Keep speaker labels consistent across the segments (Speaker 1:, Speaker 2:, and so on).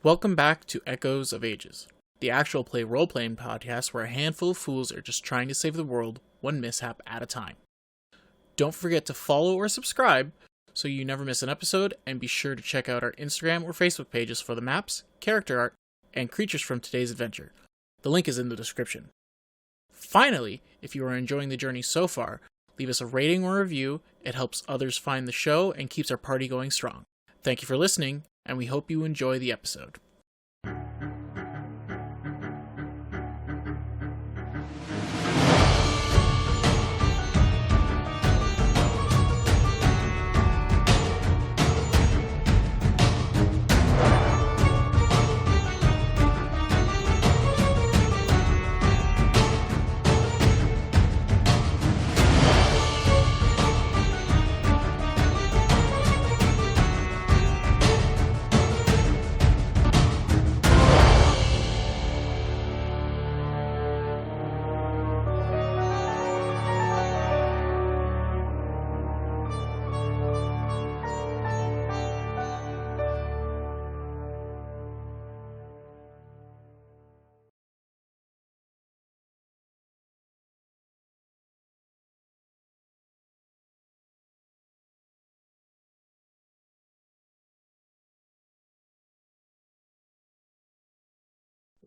Speaker 1: Welcome back to Echoes of Ages, the actual play role-playing podcast where a handful of fools are just trying to save the world one mishap at a time. Don't forget to follow or subscribe so you never miss an episode, and be sure to check out our Instagram or Facebook pages for the maps, character art, and creatures from today's adventure. The link is in the description. Finally, if you are enjoying the journey so far, leave us a rating or review. It helps others find the show and keeps our party going strong. Thank you for listening, and we hope you enjoy the episode.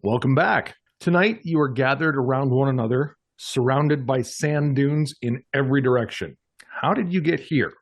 Speaker 2: Welcome back. Tonight, you are gathered around one another, surrounded by sand dunes in every direction. How did you get here?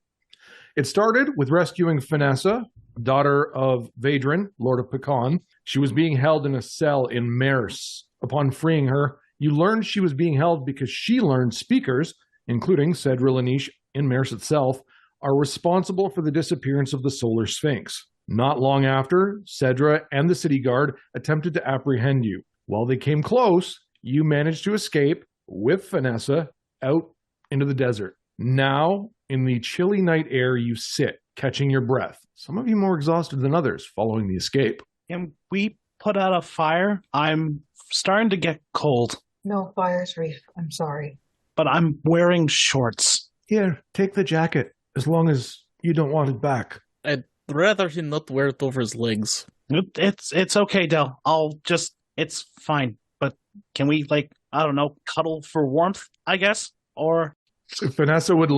Speaker 2: It started with rescuing Vanessa, daughter of Vadrin, Lord of Pecan. She was being held in a cell in Mers. Upon freeing her, you learned she was being held because she learned speakers, including Cedra Laniche in Mers itself, are responsible for the disappearance of the Solar Sphinx. Not long after, Cedra and the city guard attempted to apprehend you. While they came close, you managed to escape with Vanessa out into the desert. Now, in the chilly night air, you sit, catching your breath. Some of you more exhausted than others following the escape.
Speaker 3: Can we put out a fire? I'm starting to get cold.
Speaker 4: No fires, Reef. I'm sorry.
Speaker 3: But I'm wearing shorts.
Speaker 2: Here, take the jacket, as long as you don't want it back.
Speaker 1: I'd rather he not wear it over his legs.
Speaker 3: It's okay, Del. It's fine. But can we, cuddle for warmth, I guess? Or...
Speaker 2: If Vanessa would at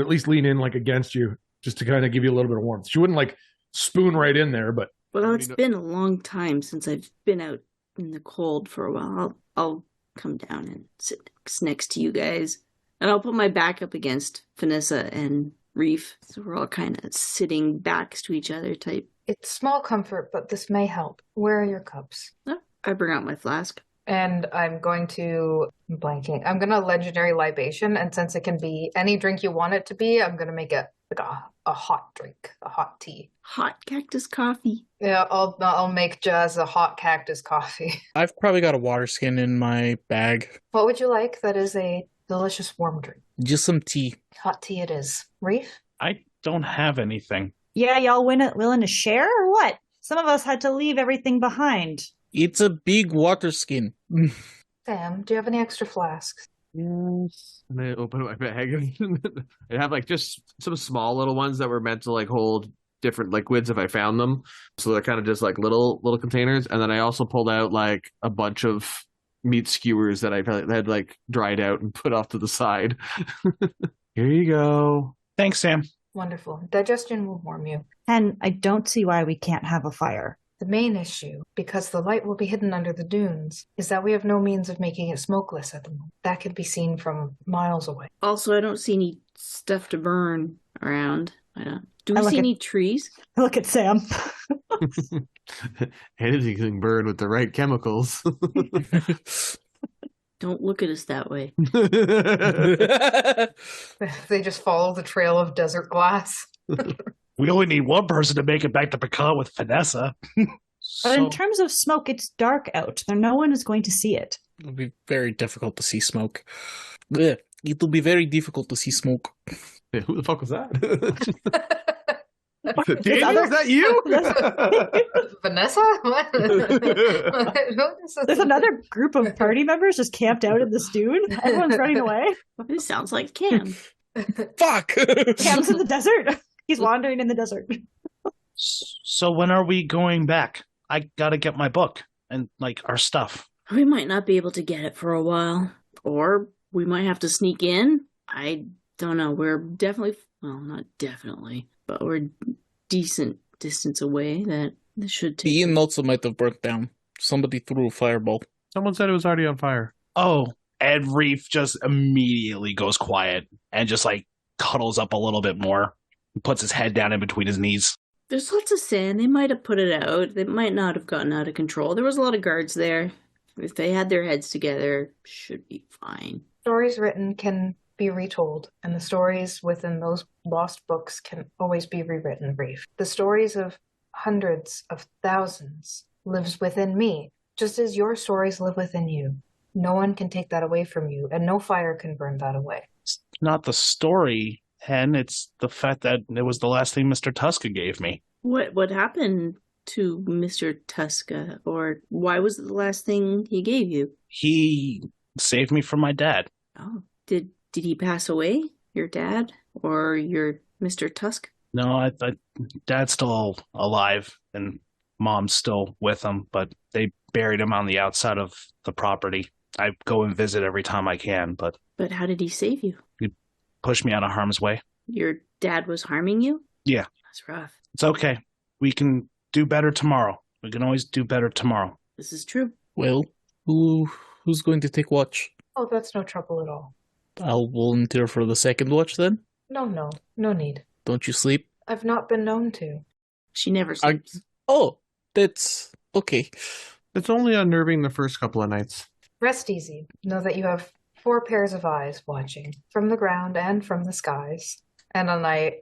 Speaker 2: least lean in, against you, just to kind of give you a little bit of warmth. She wouldn't, spoon right in there, but...
Speaker 5: Well, it's been a long time since I've been out in the cold for a while. I'll come down and sit next to you guys. And I'll put my back up against Vanessa and Reef. So we're all kind of sitting backs to each other type.
Speaker 4: It's small comfort, but this may help. Where are your cups?
Speaker 5: Oh, I bring out my flask.
Speaker 4: And I'm going to... I'm going to legendary libation, and since it can be any drink you want it to be, I'm going to make it a hot drink, a hot tea.
Speaker 5: Hot cactus coffee.
Speaker 4: Yeah, I'll make Jazz a hot cactus coffee.
Speaker 1: I've probably got a water skin in my bag.
Speaker 4: What would you like? That is a delicious warm drink.
Speaker 1: Just some tea.
Speaker 4: Hot tea it is. Reef?
Speaker 3: I don't have anything.
Speaker 6: Yeah, y'all willing to share or what? Some of us had to leave everything behind.
Speaker 1: It's a big water skin.
Speaker 4: Sam, do you have any extra flasks?
Speaker 7: Yes. And I open up my bag. I have just some small little ones that were meant to hold different liquids if I found them. So they're kind of just little containers. And then I also pulled out a bunch of meat skewers that I had dried out and put off to the side. Here you go.
Speaker 3: Thanks, Sam.
Speaker 4: Wonderful. Digestion will warm you.
Speaker 6: And I don't see why we can't have a fire.
Speaker 4: The main issue, because the light will be hidden under the dunes, is that we have no means of making it smokeless at the moment. That can be seen from miles away.
Speaker 5: Also, I don't see any stuff to burn around. Do we see any trees?
Speaker 6: I look at Sam.
Speaker 7: Anything can burn with the right chemicals.
Speaker 5: Don't look at us that way.
Speaker 4: They just follow the trail of desert glass.
Speaker 3: We only need one person to make it back to Pecan with Vanessa.
Speaker 6: But in terms of smoke, it's dark out. No one is going to see it.
Speaker 1: It'll be very difficult to see smoke. Blech. It'll be very difficult to see smoke.
Speaker 7: Yeah, who the fuck was that?
Speaker 3: Daniel, is that you?
Speaker 4: Vanessa? What?
Speaker 6: There's another group of party members just camped out in this dune. Everyone's running away.
Speaker 5: This sounds like Cam.
Speaker 1: Fuck!
Speaker 6: Cam's in the desert. He's wandering in the desert.
Speaker 3: So when are we going back? I gotta get my book and like our stuff.
Speaker 5: We might not be able to get it for a while. Or we might have to sneak in. I don't know. We're definitely, well, not definitely, but we're decent distance away. That this should take.
Speaker 1: The Ian also might have burnt down. Somebody threw a fireball.
Speaker 7: Someone said it was already on fire.
Speaker 3: Oh, Ed Reef just immediately goes quiet and just like cuddles up a little bit more. Puts his head down in between his knees.
Speaker 5: There's lots of sand. They might have put it out. They might not have gotten out of control. There was a lot of guards there. If they had their heads together, should be fine.
Speaker 4: Stories written can be retold, and the stories within those lost books can always be rewritten, Reef. The stories of hundreds of thousands lives within me, just as your stories live within you. No one can take that away from you, and no fire can burn that away.
Speaker 3: It's not the story, Hen. It's the fact that it was the last thing Mr. Tuska gave me.
Speaker 5: What happened to Mr. Tuska, or why was it the last thing he gave you?
Speaker 3: He saved me from my dad.
Speaker 5: Oh, did he pass away? Your dad or your Mr. Tusk?
Speaker 3: No, I Dad's still alive and Mom's still with him, but they buried him on the outside of the property. I go and visit every time I can, but
Speaker 5: But how did he save you?
Speaker 3: push me out of harm's way.
Speaker 5: Your dad was harming you?
Speaker 3: Yeah.
Speaker 5: That's rough.
Speaker 3: It's okay. We can do better tomorrow. We can always do better tomorrow.
Speaker 5: This is true.
Speaker 1: Well, who's going to take watch?
Speaker 4: Oh, that's no trouble at all.
Speaker 1: I'll volunteer for the second watch then.
Speaker 4: No need.
Speaker 1: Don't you sleep?
Speaker 4: I've not been known to.
Speaker 5: She never sleeps.
Speaker 1: Oh, that's okay.
Speaker 7: It's only unnerving the first couple of nights.
Speaker 4: Rest easy. Know that you have 4 pairs of eyes watching from the ground and from the skies. And then I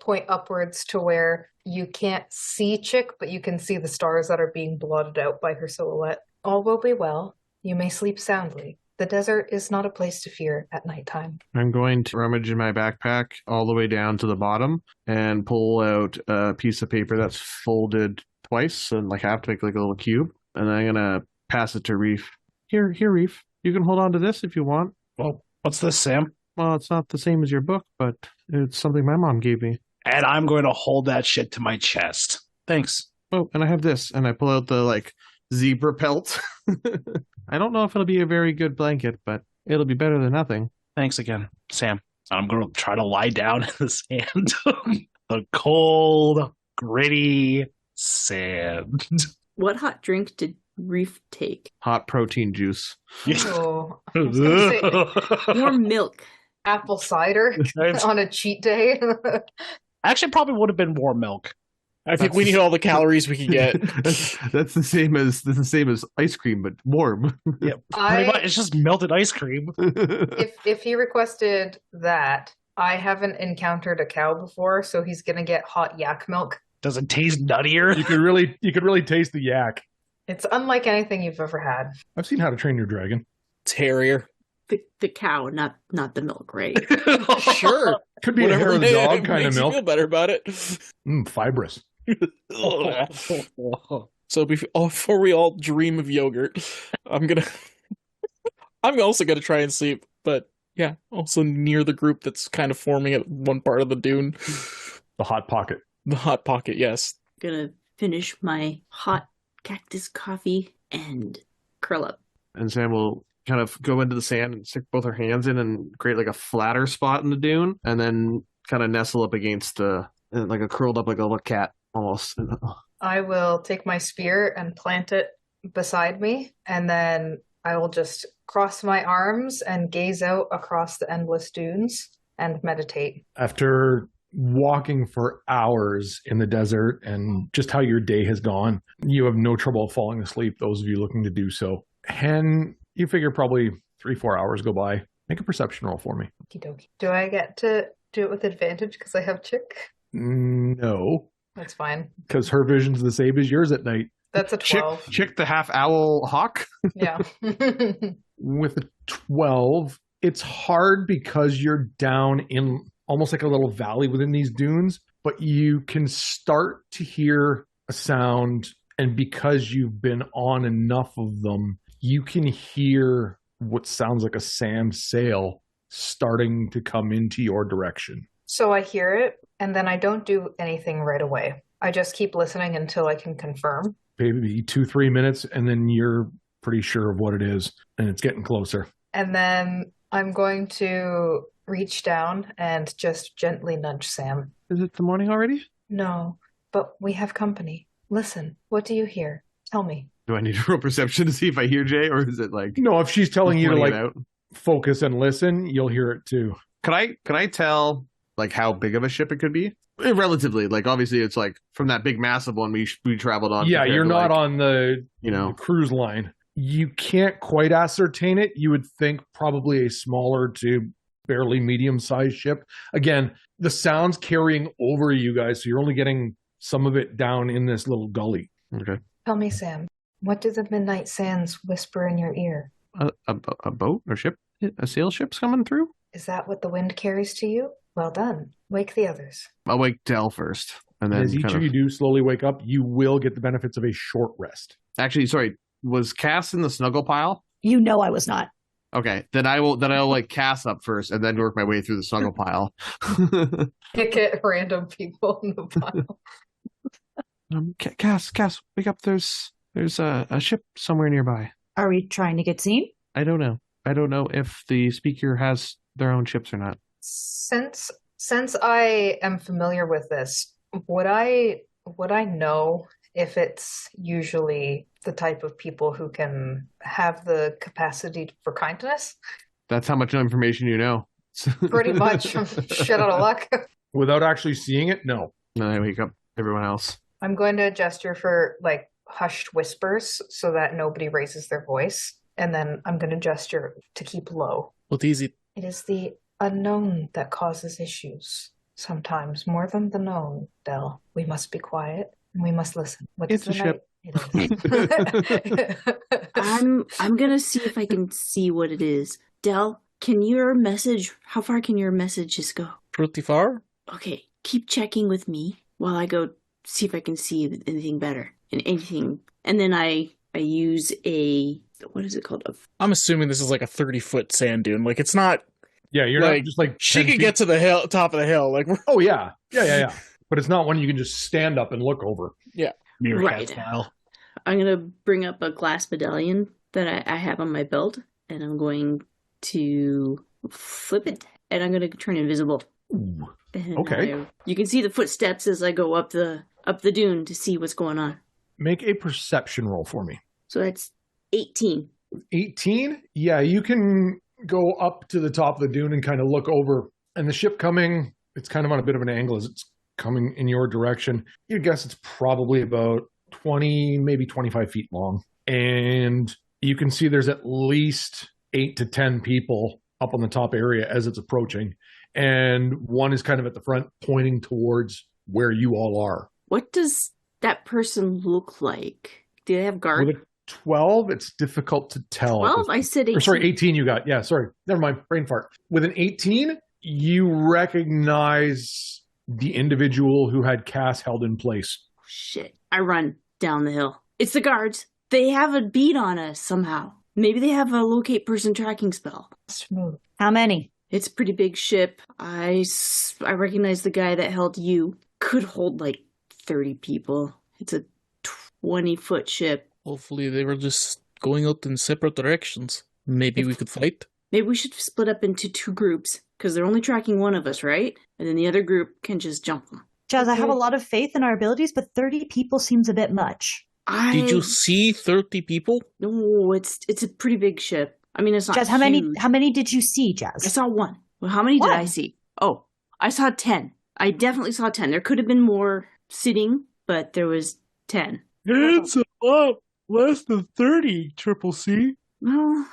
Speaker 4: point upwards to where you can't see Chick, but you can see the stars that are being blotted out by her silhouette. All will be well. You may sleep soundly. The desert is not a place to fear at nighttime.
Speaker 7: I'm going to rummage in my backpack all the way down to the bottom and pull out a piece of paper that's folded twice and like half to make like a little cube. And then I'm going to pass it to Reef. Here, Reef. You can hold on to this if you want.
Speaker 3: Well, what's this, Sam?
Speaker 7: Well, it's not the same as your book, but it's something my mom gave me.
Speaker 3: And I'm going to hold that shit to my chest. Thanks.
Speaker 7: Oh, and I have this. And I pull out the like zebra pelt. I don't know if it'll be a very good blanket, but it'll be better than nothing.
Speaker 3: Thanks again, Sam. I'm going to try to lie down in the sand. The cold, gritty sand.
Speaker 5: What hot drink did Reef take?
Speaker 7: Hot protein juice.
Speaker 4: Oh, I was gonna say
Speaker 5: Warm milk.
Speaker 4: apple cider on a cheat day.
Speaker 3: Actually, probably would have been warm milk.
Speaker 1: I think we need all the calories we can get.
Speaker 7: That's the same as ice cream, but warm.
Speaker 3: Yeah, pretty much. It's just melted ice cream.
Speaker 4: If he requested that, I haven't encountered a cow before, so he's gonna get hot yak milk.
Speaker 3: Does it taste nuttier?
Speaker 2: You could really taste the yak.
Speaker 4: It's unlike anything you've ever had.
Speaker 2: I've seen How to Train Your Dragon.
Speaker 1: Terrier.
Speaker 5: The cow, not the milk, right?
Speaker 1: Sure.
Speaker 2: Could be a hair of the dog kind of
Speaker 1: makes you
Speaker 2: milk.
Speaker 1: feel better about it.
Speaker 2: Fibrous.
Speaker 1: So before we all dream of yogurt, I'm also gonna try and sleep. But yeah, also near the group that's kind of forming at one part of the dune.
Speaker 2: The Hot Pocket.
Speaker 1: The hot pocket, yes.
Speaker 5: Gonna finish my hot cactus coffee and curl up.
Speaker 7: And Sam will kind of go into the sand and stick both her hands in and create like a flatter spot in the dune, and then kind of nestle up against like a curled up like a little cat almost.
Speaker 4: I will take my spear and plant it beside me, and then I will just cross my arms and gaze out across the endless dunes and meditate.
Speaker 2: After walking for hours in the desert and just how your day has gone, you have no trouble falling asleep, those of you looking to do so. Hen, you figure probably 3-4 hours go by. Make a perception roll for me.
Speaker 4: Okie dokie. Do I get to do it with advantage because I have Chick?
Speaker 2: No,
Speaker 4: That's fine.
Speaker 2: because her vision's the same as yours at night.
Speaker 4: That's a 12.
Speaker 7: Chick the half owl hawk.
Speaker 4: Yeah.
Speaker 2: With a 12, it's hard because you're down in almost like a little valley within these dunes, but you can start to hear a sound, and because you've been on enough of them, you can hear what sounds like a sand sail starting to come into your direction.
Speaker 4: So I hear it, and then I don't do anything right away. I just keep listening until I can confirm.
Speaker 2: maybe 2-3 minutes, and then you're pretty sure of what it is, and it's getting closer.
Speaker 4: And then I'm going to reach down and just gently nudge Sam.
Speaker 7: Is it the morning already?
Speaker 4: No, but we have company. Listen, what do you hear? Tell me.
Speaker 7: Do I need to roll perception to see if I hear Jay, or is it like
Speaker 2: No, if she's telling you to
Speaker 7: pointing
Speaker 2: like
Speaker 7: it out?
Speaker 2: focus and listen, you'll hear it too.
Speaker 7: Can I tell like how big of a ship it could be? Relatively, like obviously it's like from that big massive one we traveled on.
Speaker 2: Yeah,
Speaker 7: compared
Speaker 2: you're
Speaker 7: to,
Speaker 2: not
Speaker 7: like,
Speaker 2: on the cruise line. You can't quite ascertain it. You would think probably a smaller to barely medium-sized ship. Again, the sound's carrying over you guys, so you're only getting some of it down in this little gully.
Speaker 7: Okay.
Speaker 4: Tell me, Sam, what do the midnight sands whisper in your ear?
Speaker 7: A boat or ship? A sail ship's coming through?
Speaker 4: Is that what the wind carries to you? Well done. Wake the others.
Speaker 7: I'll wake Del first. And then
Speaker 2: As each of you do slowly wake up, you will get the benefits of a short rest.
Speaker 7: Actually, sorry, was Cass in the snuggle pile?
Speaker 6: You know I was not.
Speaker 7: Okay, then I'll like Cass up first and then work my way through the snuggle pile.
Speaker 4: Pick at random people in the pile.
Speaker 7: Cass, wake up! There's a ship somewhere nearby.
Speaker 6: Are we trying to get seen?
Speaker 7: I don't know. I don't know if the speaker has their own ships or not.
Speaker 4: Since I am familiar with this, would I know if it's usually the type of people who can have the capacity for kindness?
Speaker 7: That's how much information you know.
Speaker 4: Pretty much. I'm shit out of luck.
Speaker 2: Without actually seeing it, no.
Speaker 7: Then I wake up everyone else.
Speaker 4: I'm going to gesture for like hushed whispers so that nobody raises their voice. And then I'm going to gesture to keep low.
Speaker 1: Well, it's easy.
Speaker 4: It is the unknown that causes issues. Sometimes more than the known, Del. We must be quiet and we must listen.
Speaker 7: It's a ship.
Speaker 4: It is.
Speaker 5: I'm gonna see if I can see what it is. Del, how far can your messages go?
Speaker 1: Pretty far.
Speaker 5: Okay, keep checking with me while I go see if I can see anything better. And then I use what is it called?
Speaker 1: I'm assuming this is like a 30-foot sand dune. Like it's not.
Speaker 2: Yeah, you're
Speaker 1: like,
Speaker 2: not just like
Speaker 1: she
Speaker 2: 10
Speaker 1: could
Speaker 2: feet.
Speaker 1: get to the top of the hill. Like
Speaker 2: Oh yeah. But it's not one you can just stand up and look over.
Speaker 3: Meerkat
Speaker 5: Right.
Speaker 3: style.
Speaker 5: I'm gonna bring up a glass medallion that I have on my belt, and I'm going to flip it, and I'm gonna turn invisible.
Speaker 2: Ooh.
Speaker 5: And
Speaker 2: Okay.
Speaker 5: you can see the footsteps as I go up the dune to see what's going on.
Speaker 2: Make a perception roll for me.
Speaker 5: So that's 18.
Speaker 2: 18? Yeah, you can go up to the top of the dune and kind of look over. And the ship coming, it's kind of on a bit of an angle as it's coming in your direction. You'd guess it's probably about 20, maybe 25 feet long. And you can see there's at least 8 to 10 people up on the top area as it's approaching. And one is kind of at the front pointing towards where you all are.
Speaker 5: What does that person look like? Do they have guard?
Speaker 2: With a 12, it's difficult to tell.
Speaker 5: 12? I said 18.
Speaker 2: Or sorry, 18 you got. Yeah, sorry. Never mind. Brain fart. With an 18, you recognize the individual who had Cass held in place.
Speaker 5: Shit. I run down the hill. It's the guards. They have a beat on us somehow. Maybe they have a locate person tracking spell.
Speaker 4: Smooth.
Speaker 6: How many?
Speaker 5: It's a pretty big ship. I recognize the guy that held you. Could hold like 30 people. It's a 20-foot ship.
Speaker 1: Hopefully they were just going out in separate directions. Maybe we could fight.
Speaker 5: Maybe we should split up into 2 groups, because they're only tracking one of us, right? And then the other group can just jump them.
Speaker 6: Jazz, I have a lot of faith in our abilities, but 30 people seems a bit much.
Speaker 1: Did you see 30 people?
Speaker 5: No, it's a pretty big ship. I mean, it's not
Speaker 6: Jazz,
Speaker 5: huge.
Speaker 6: how many did you see,
Speaker 5: I
Speaker 6: Jazz?
Speaker 5: saw 1. Well, how many did I
Speaker 6: One.
Speaker 5: see? Oh, I saw 10. I definitely saw 10. There could have been more sitting, but there was 10.
Speaker 1: It's a lot less than 30, Triple C.
Speaker 5: Well,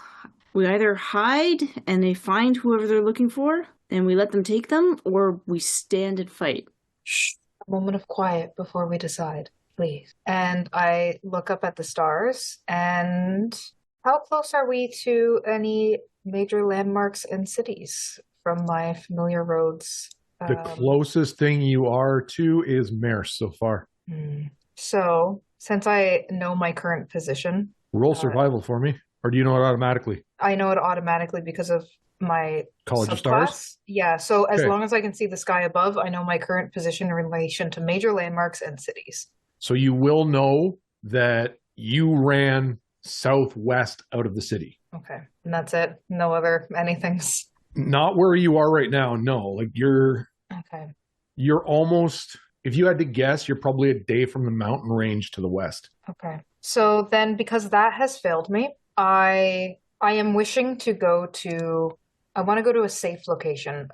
Speaker 5: we either hide and they find whoever they're looking for, and we let them take them, or we stand and fight.
Speaker 4: Shh. A moment of quiet before we decide, please. And I look up at the stars, and how close are we to any major landmarks and cities from my familiar roads?
Speaker 2: The closest thing you are to is Merce so far.
Speaker 4: So, since I know my current position,
Speaker 2: Roll survival for me. Or do you know it automatically?
Speaker 4: I know it automatically because of my
Speaker 2: College of
Speaker 4: subclass.
Speaker 2: Stars?
Speaker 4: Yeah, so as
Speaker 2: Okay.
Speaker 4: long as I can see the sky above, I know my current position in relation to major landmarks and cities.
Speaker 2: So you will know that you ran southwest out of the city.
Speaker 4: Okay. And that's it? No other anythings?
Speaker 2: Not where you are right now, no. Like you're almost, if you had to guess, you're probably a day from the mountain range to the west.
Speaker 4: Okay. So then, because that has failed me, I am wishing to go to, I want to go to a safe location,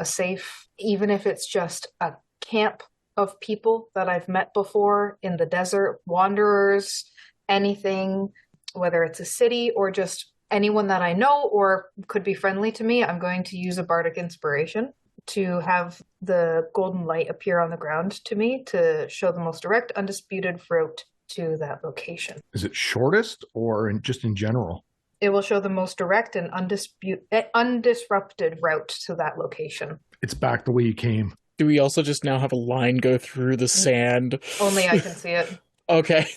Speaker 4: even if it's just a camp of people that I've met before in the desert, wanderers, anything, whether it's a city or just anyone that I know or could be friendly to me. I'm going to use a bardic inspiration to have the golden light appear on the ground to me to show the most direct, undisputed route to that location.
Speaker 2: Is it shortest or just in general?
Speaker 4: It will show the most direct and undisrupted route to that location.
Speaker 2: It's back the way you came.
Speaker 1: Do we also just now have a line go through the sand?
Speaker 4: Only I can see it.
Speaker 1: Okay.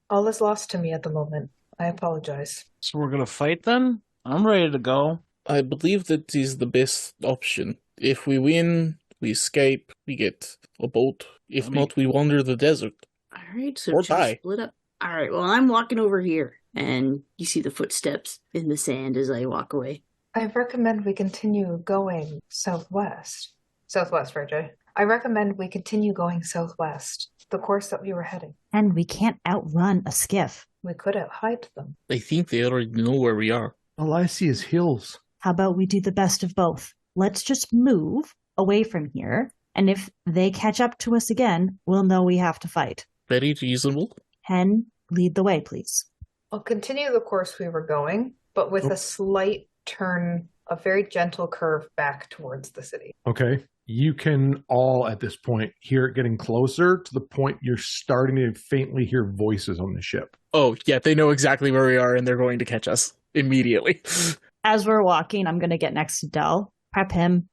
Speaker 4: All is lost to me at the moment. I apologize.
Speaker 3: So we're gonna fight then? I'm ready to go.
Speaker 1: I believe that is the best option. If we win, we escape, we get a boat. If not, we wander the desert.
Speaker 5: All right, so
Speaker 1: Or
Speaker 5: should we
Speaker 1: die.
Speaker 5: split up. All right, well, I'm walking over here, and you see the footsteps in the sand as I walk away.
Speaker 4: I recommend we continue going southwest. Southwest, right, Jay? I recommend we continue going southwest, the course that we were heading.
Speaker 6: And we can't outrun a skiff.
Speaker 4: We could outhide them.
Speaker 1: I think they already know where we are.
Speaker 2: All I see is hills.
Speaker 6: How about we do the best of both? Let's just move away from here, and if they catch up to us again, we'll know we have to fight.
Speaker 1: Very reasonable.
Speaker 6: Hen, lead the way, please.
Speaker 4: I'll continue the course we were going, but with a slight turn, a very gentle curve back towards the city.
Speaker 2: Okay. You can all, at this point, hear it getting closer to the point you're starting to faintly hear voices on the ship.
Speaker 1: Oh, yeah, they know exactly where we are, and they're going to catch us immediately.
Speaker 6: As we're walking, I'm going to get next to Del, prep him,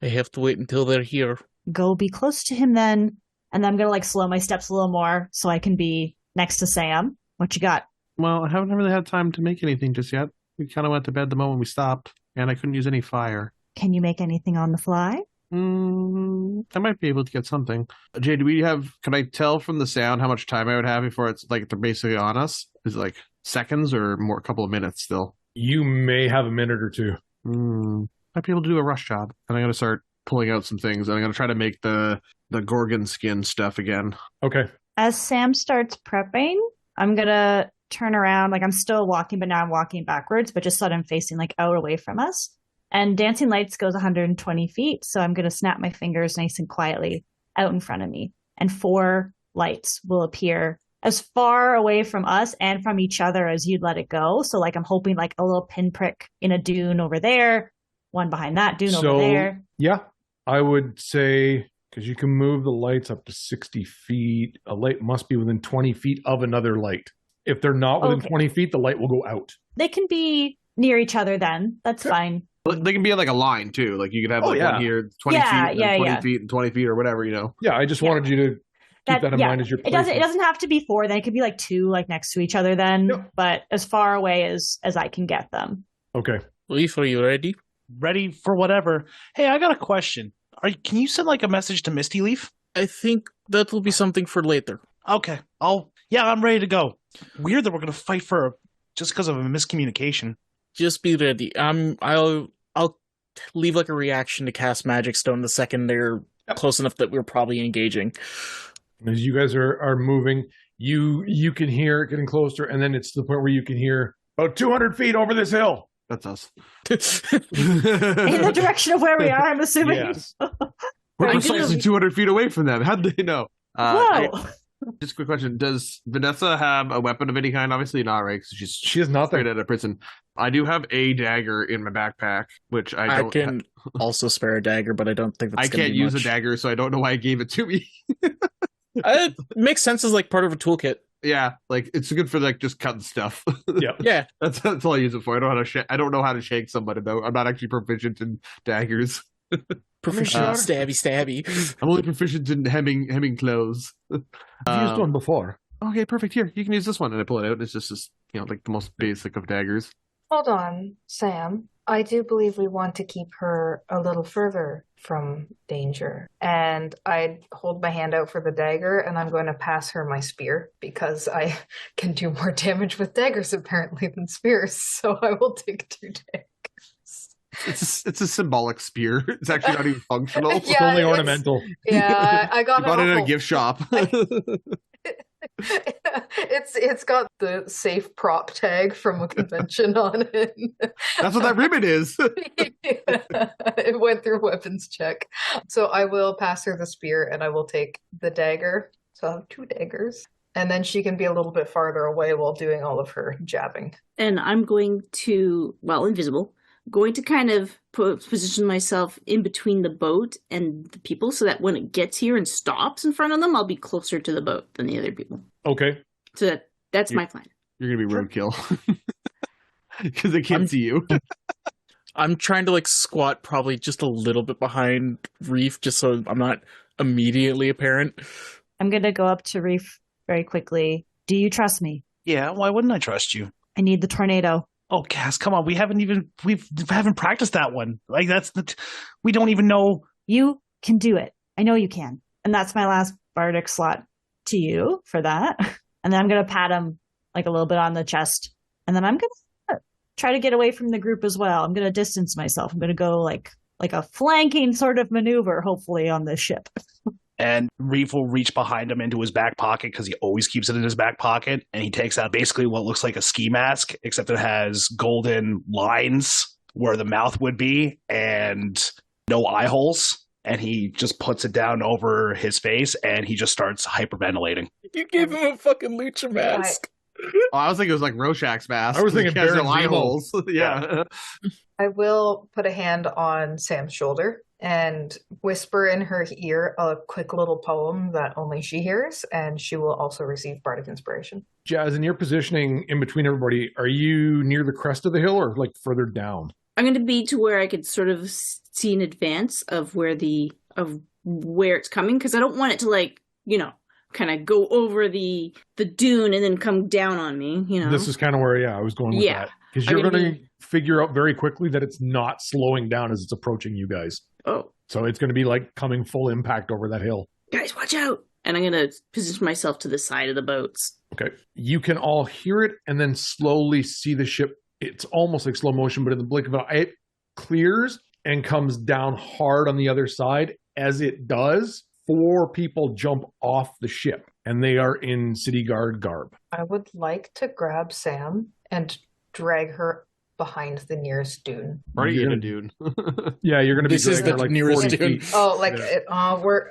Speaker 1: I have to wait until they're here.
Speaker 6: go be close to him then, and then I'm going to slow my steps a little more so I can be next to Sam. What you got?
Speaker 7: Well, I haven't really had time to make anything just yet. We kind of went to bed the moment we stopped, and I couldn't use any fire.
Speaker 6: Can you make anything on the fly?
Speaker 7: I might be able to get something. Jay, can I tell from the sound how much time I would have before it's like they're basically on us? Is it like seconds or more, a couple of minutes still?
Speaker 2: You may have a minute or two.
Speaker 7: Might be able to do a rush job. And I'm going to start pulling out some things, and I'm going to try to make the Gorgon skin stuff again.
Speaker 2: Okay.
Speaker 6: As Sam starts prepping, I'm going to turn around. I'm still walking, but now I'm walking backwards, but just so that I'm facing out away from us. And Dancing Lights goes 120 feet, so I'm going to snap my fingers nice and quietly out in front of me. And 4 lights will appear as far away from us and from each other as you'd let it go. So I'm hoping a little pinprick in a dune over there, one behind that dune over there.
Speaker 2: Yeah, I would say, because you can move the lights up to 60 feet, a light must be within 20 feet of another light. If they're not within 20 feet, the light will go out.
Speaker 6: They can be near each other then. That's fine.
Speaker 7: They can be in a line too. You could have one here, 20 feet, and 20 feet, and 20 feet, or whatever,
Speaker 2: Yeah, I just wanted you to keep that in mind as you're
Speaker 6: It doesn't have to be 4. Then it could be 2 next to each other then. Yep. But as far away as I can get them.
Speaker 2: Okay.
Speaker 1: Leaf, are you ready?
Speaker 3: Ready for whatever. Hey, I got a question. Can you send a message to Misty Leaf?
Speaker 1: I think that will be something for later.
Speaker 3: Okay. I'm ready to go. Weird that we're going to fight just because of a miscommunication.
Speaker 1: Just be ready. I'll leave a reaction to cast Magic Stone the second they're close enough that we're probably engaging.
Speaker 2: As you guys are moving, you can hear it getting closer, and then it's to the point where you can hear about 200 feet over this hill.
Speaker 7: That's us.
Speaker 6: In the direction of where we are, I'm assuming.
Speaker 2: Yes.
Speaker 7: We're precisely 200 feet away from them. How did they know?
Speaker 6: Whoa.
Speaker 7: Just a quick question. Does Vanessa have a weapon of any kind? Obviously not, right? Because
Speaker 2: she is not
Speaker 7: straight out of prison. I do have a dagger in my backpack, which I
Speaker 1: can also spare a dagger, but I don't think that's
Speaker 7: I can't use a dagger, so I don't know why I gave it to me.
Speaker 1: It makes sense as part of a toolkit.
Speaker 7: Yeah, it's good for just cutting stuff.
Speaker 1: Yeah.
Speaker 7: That's all I use it for. I don't know how to shake somebody though. I'm not actually proficient in daggers.
Speaker 1: Proficient stabby.
Speaker 7: I'm only proficient in hemming clothes.
Speaker 2: I've used one before.
Speaker 7: Okay, perfect. Here, you can use this one, and I pull it out. And it's just this, the most basic of daggers.
Speaker 4: Hold on, Sam. I do believe we want to keep her a little further from danger. And I hold my hand out for the dagger, and I'm going to pass her my spear because I can do more damage with daggers apparently than spears. So I will take 2 daggers.
Speaker 7: It's a symbolic spear. It's actually not even functional.
Speaker 2: It's only ornamental.
Speaker 4: Yeah, I got
Speaker 7: You bought it at a
Speaker 4: off
Speaker 7: gift shop.
Speaker 4: it's got the safe prop tag from a convention on it.
Speaker 7: That's what that ribbon is.
Speaker 4: It went through weapons check. So I will pass her the spear and I will take the dagger. So I'll have 2 daggers. And then she can be a little bit farther away while doing all of her jabbing.
Speaker 5: And I'm going to, well, invisible, going to kind of position myself in between the boat and the people so that when it gets here and stops in front of them, I'll be closer to the boat than the other people.
Speaker 2: Okay.
Speaker 5: So that's my plan.
Speaker 7: You're going to be roadkill. Because they can't see you.
Speaker 1: I'm trying to like squat probably just a little bit behind Reef just so I'm not immediately apparent.
Speaker 6: I'm going to go up to Reef very quickly. Do you trust me?
Speaker 3: Yeah, why wouldn't I trust you?
Speaker 6: I need the tornado.
Speaker 3: Oh, Cass, come on. We haven't practiced that one. Like we don't even know.
Speaker 6: You can do it. I know you can. And that's my last bardic slot to you for that. And then I'm going to pat him like a little bit on the chest. And then I'm going to try to get away from the group as well. I'm going to distance myself. I'm going to go like a flanking sort of maneuver, hopefully, on this ship.
Speaker 3: And Reef will reach behind him into his back pocket because he always keeps it in his back pocket. And he takes out basically what looks like a ski mask, except it has golden lines where the mouth would be and no eye holes. And he just puts it down over his face and he just starts hyperventilating.
Speaker 1: You gave him a fucking lucha mask.
Speaker 7: Oh, I was thinking it was like Rorschach's mask.
Speaker 2: I was thinking
Speaker 7: He has no
Speaker 2: Baron
Speaker 7: eye
Speaker 2: Zemo.
Speaker 7: holes. Yeah.
Speaker 4: I will put a hand on Sam's shoulder and whisper in her ear a quick little poem that only she hears, and she will also receive bardic inspiration.
Speaker 2: Jazz, in your positioning in between everybody, are you near the crest of the hill or like further down?
Speaker 5: I'm going to be to where I could sort of see in advance of where it's coming, because I don't want it to like, kind of go over the dune and then come down on me,
Speaker 2: This is kind of where, I was going with that. Because you're going to figure out very quickly that it's not slowing down as it's approaching you guys.
Speaker 5: Oh.
Speaker 2: So it's going to be like coming full impact over that hill.
Speaker 5: Guys, watch out. And I'm going to position myself to the side of the boats.
Speaker 2: Okay. You can all hear it and then slowly see the ship. It's almost like slow motion, but in the blink of an eye, it clears and comes down hard on the other side. As it does, 4 people jump off the ship and they are in city guard garb.
Speaker 4: I would like to grab Sam and drag her behind the nearest dune.
Speaker 7: Already in a dune.
Speaker 2: Yeah, you're going to be
Speaker 1: This is
Speaker 2: dragging
Speaker 1: the
Speaker 2: her like
Speaker 1: nearest
Speaker 2: 40
Speaker 1: dune.
Speaker 2: feet.
Speaker 4: Oh, like
Speaker 2: Yeah.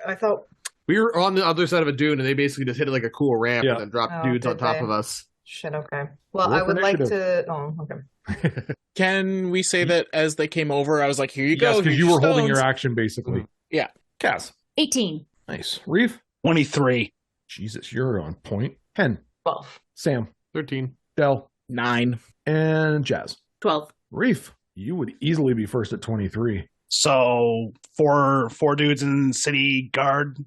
Speaker 4: I thought.
Speaker 7: We were on the other side of a dune, and they basically just hit it like a cool ramp
Speaker 2: Yeah.
Speaker 7: and then dropped
Speaker 4: Oh,
Speaker 7: dudes on
Speaker 4: did
Speaker 7: top
Speaker 4: they?
Speaker 7: of us.
Speaker 4: Shit. Okay. Well,
Speaker 2: Roll
Speaker 4: I
Speaker 2: for
Speaker 4: would like
Speaker 2: initiative.
Speaker 4: to. Oh, okay.
Speaker 1: Can we say that as they came over, I was like, here you go.
Speaker 2: Yes, because
Speaker 1: here's
Speaker 2: you were holding
Speaker 1: stones.
Speaker 2: your action basically.
Speaker 1: Yeah.
Speaker 2: Cass.
Speaker 6: 18.
Speaker 2: Nice. Reef.
Speaker 3: 23.
Speaker 2: Jesus, you're on point. Hen.
Speaker 4: 12.
Speaker 2: Sam.
Speaker 7: 13.
Speaker 2: Del.
Speaker 1: 9.
Speaker 2: And Jazz.
Speaker 5: 12.
Speaker 2: Reef. You would easily be first at 23.
Speaker 3: So four dudes in city garb.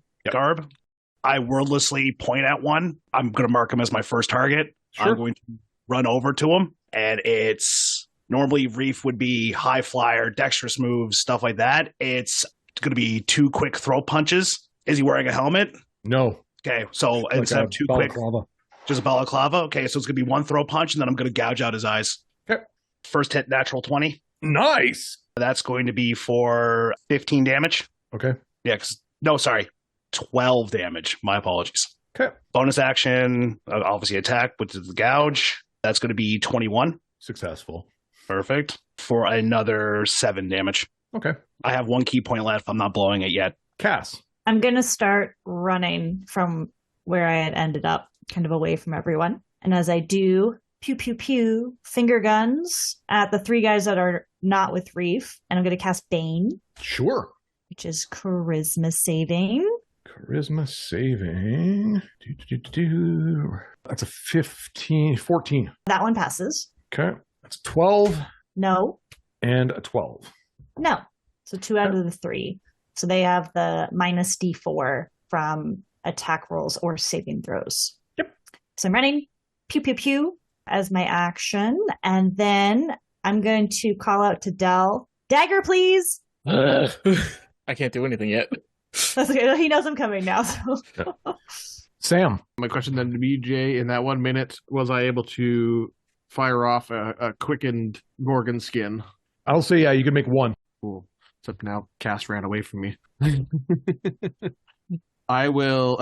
Speaker 3: I wordlessly point at one. I'm going to mark him as my first target.
Speaker 2: Sure.
Speaker 3: I'm going to run over to him, and it's normally Reef would be high flyer, dexterous moves, stuff like that. It's going to be 2 quick throw punches. Is he wearing a helmet?
Speaker 2: No.
Speaker 3: Okay, so
Speaker 2: Like
Speaker 3: instead
Speaker 2: a
Speaker 3: of 2 quick,
Speaker 2: balaclava.
Speaker 3: just a balaclava. Okay, so it's going to be 1 throw punch, and then I'm going to gouge out his eyes.
Speaker 2: Okay.
Speaker 3: First hit, natural 20.
Speaker 2: Nice.
Speaker 3: That's going to be for 15 damage.
Speaker 2: Okay.
Speaker 3: Yeah, 12 damage. My apologies.
Speaker 2: Okay.
Speaker 3: Bonus action, obviously attack, which is the gouge. That's going to be 21.
Speaker 2: Successful.
Speaker 3: Perfect. For another 7 damage.
Speaker 2: Okay.
Speaker 3: I have 1 key point left. I'm not blowing it yet.
Speaker 2: Cass.
Speaker 6: I'm going to start running from where I had ended up, kind of away from everyone. And as I do, pew, pew, pew, finger guns at the 3 guys that are not with Reef. And I'm going to cast Bane,
Speaker 2: Sure.
Speaker 6: which is charisma saving.
Speaker 2: Charisma saving. That's a 14.
Speaker 6: That one passes.
Speaker 2: Okay. That's 12
Speaker 6: No.
Speaker 2: and a 12.
Speaker 6: No. So 2 out of the 3. So they have the minus D4 from attack rolls or saving throws.
Speaker 2: Yep.
Speaker 6: So I'm running. Pew, pew, pew. as my action. And then I'm going to call out to Dell. Dagger, please.
Speaker 1: I can't do anything yet.
Speaker 6: That's okay. He knows I'm coming now. So.
Speaker 2: Sam.
Speaker 7: My question then to be, Jay, in that 1 minute, was I able to fire off a quickened Gorgon skin?
Speaker 2: I'll say, yeah, you can make one.
Speaker 7: Cool. Except now Cass ran away from me. I will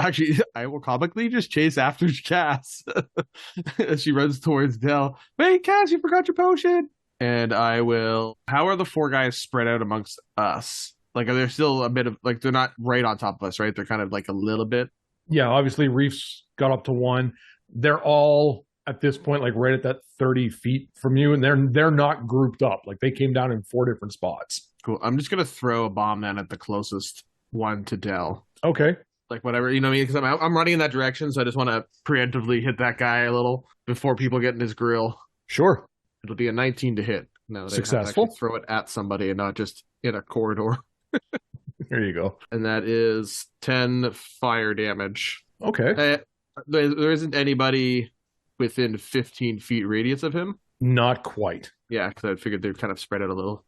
Speaker 7: comically just chase after Cass as she runs towards Dell. Wait, Cass, you forgot your potion. And I will. How are the four guys spread out amongst us? Like, are there still a bit of, like, they're not right on top of us, right? They're kind of like a little bit.
Speaker 2: Yeah, obviously Reef's got up to one. They're all at this point like right at that 30 feet from you, and they're not grouped up. Like they came down in 4 different spots.
Speaker 7: Cool. I'm just gonna throw a bomb then at the closest one to Dell.
Speaker 2: Okay.
Speaker 7: Like whatever, you know what I mean? Because I'm running in that direction, so I just want to preemptively hit that guy a little before people get in his grill.
Speaker 2: Sure.
Speaker 7: It'll be a 19 to hit. No,
Speaker 2: successful.
Speaker 7: Throw it at somebody and not just in a corridor.
Speaker 2: There you go.
Speaker 7: And that is 10 fire damage.
Speaker 2: Okay.
Speaker 7: There isn't anybody within 15 feet radius of him.
Speaker 2: Not quite.
Speaker 7: Yeah, because I figured they'd kind of spread out a little.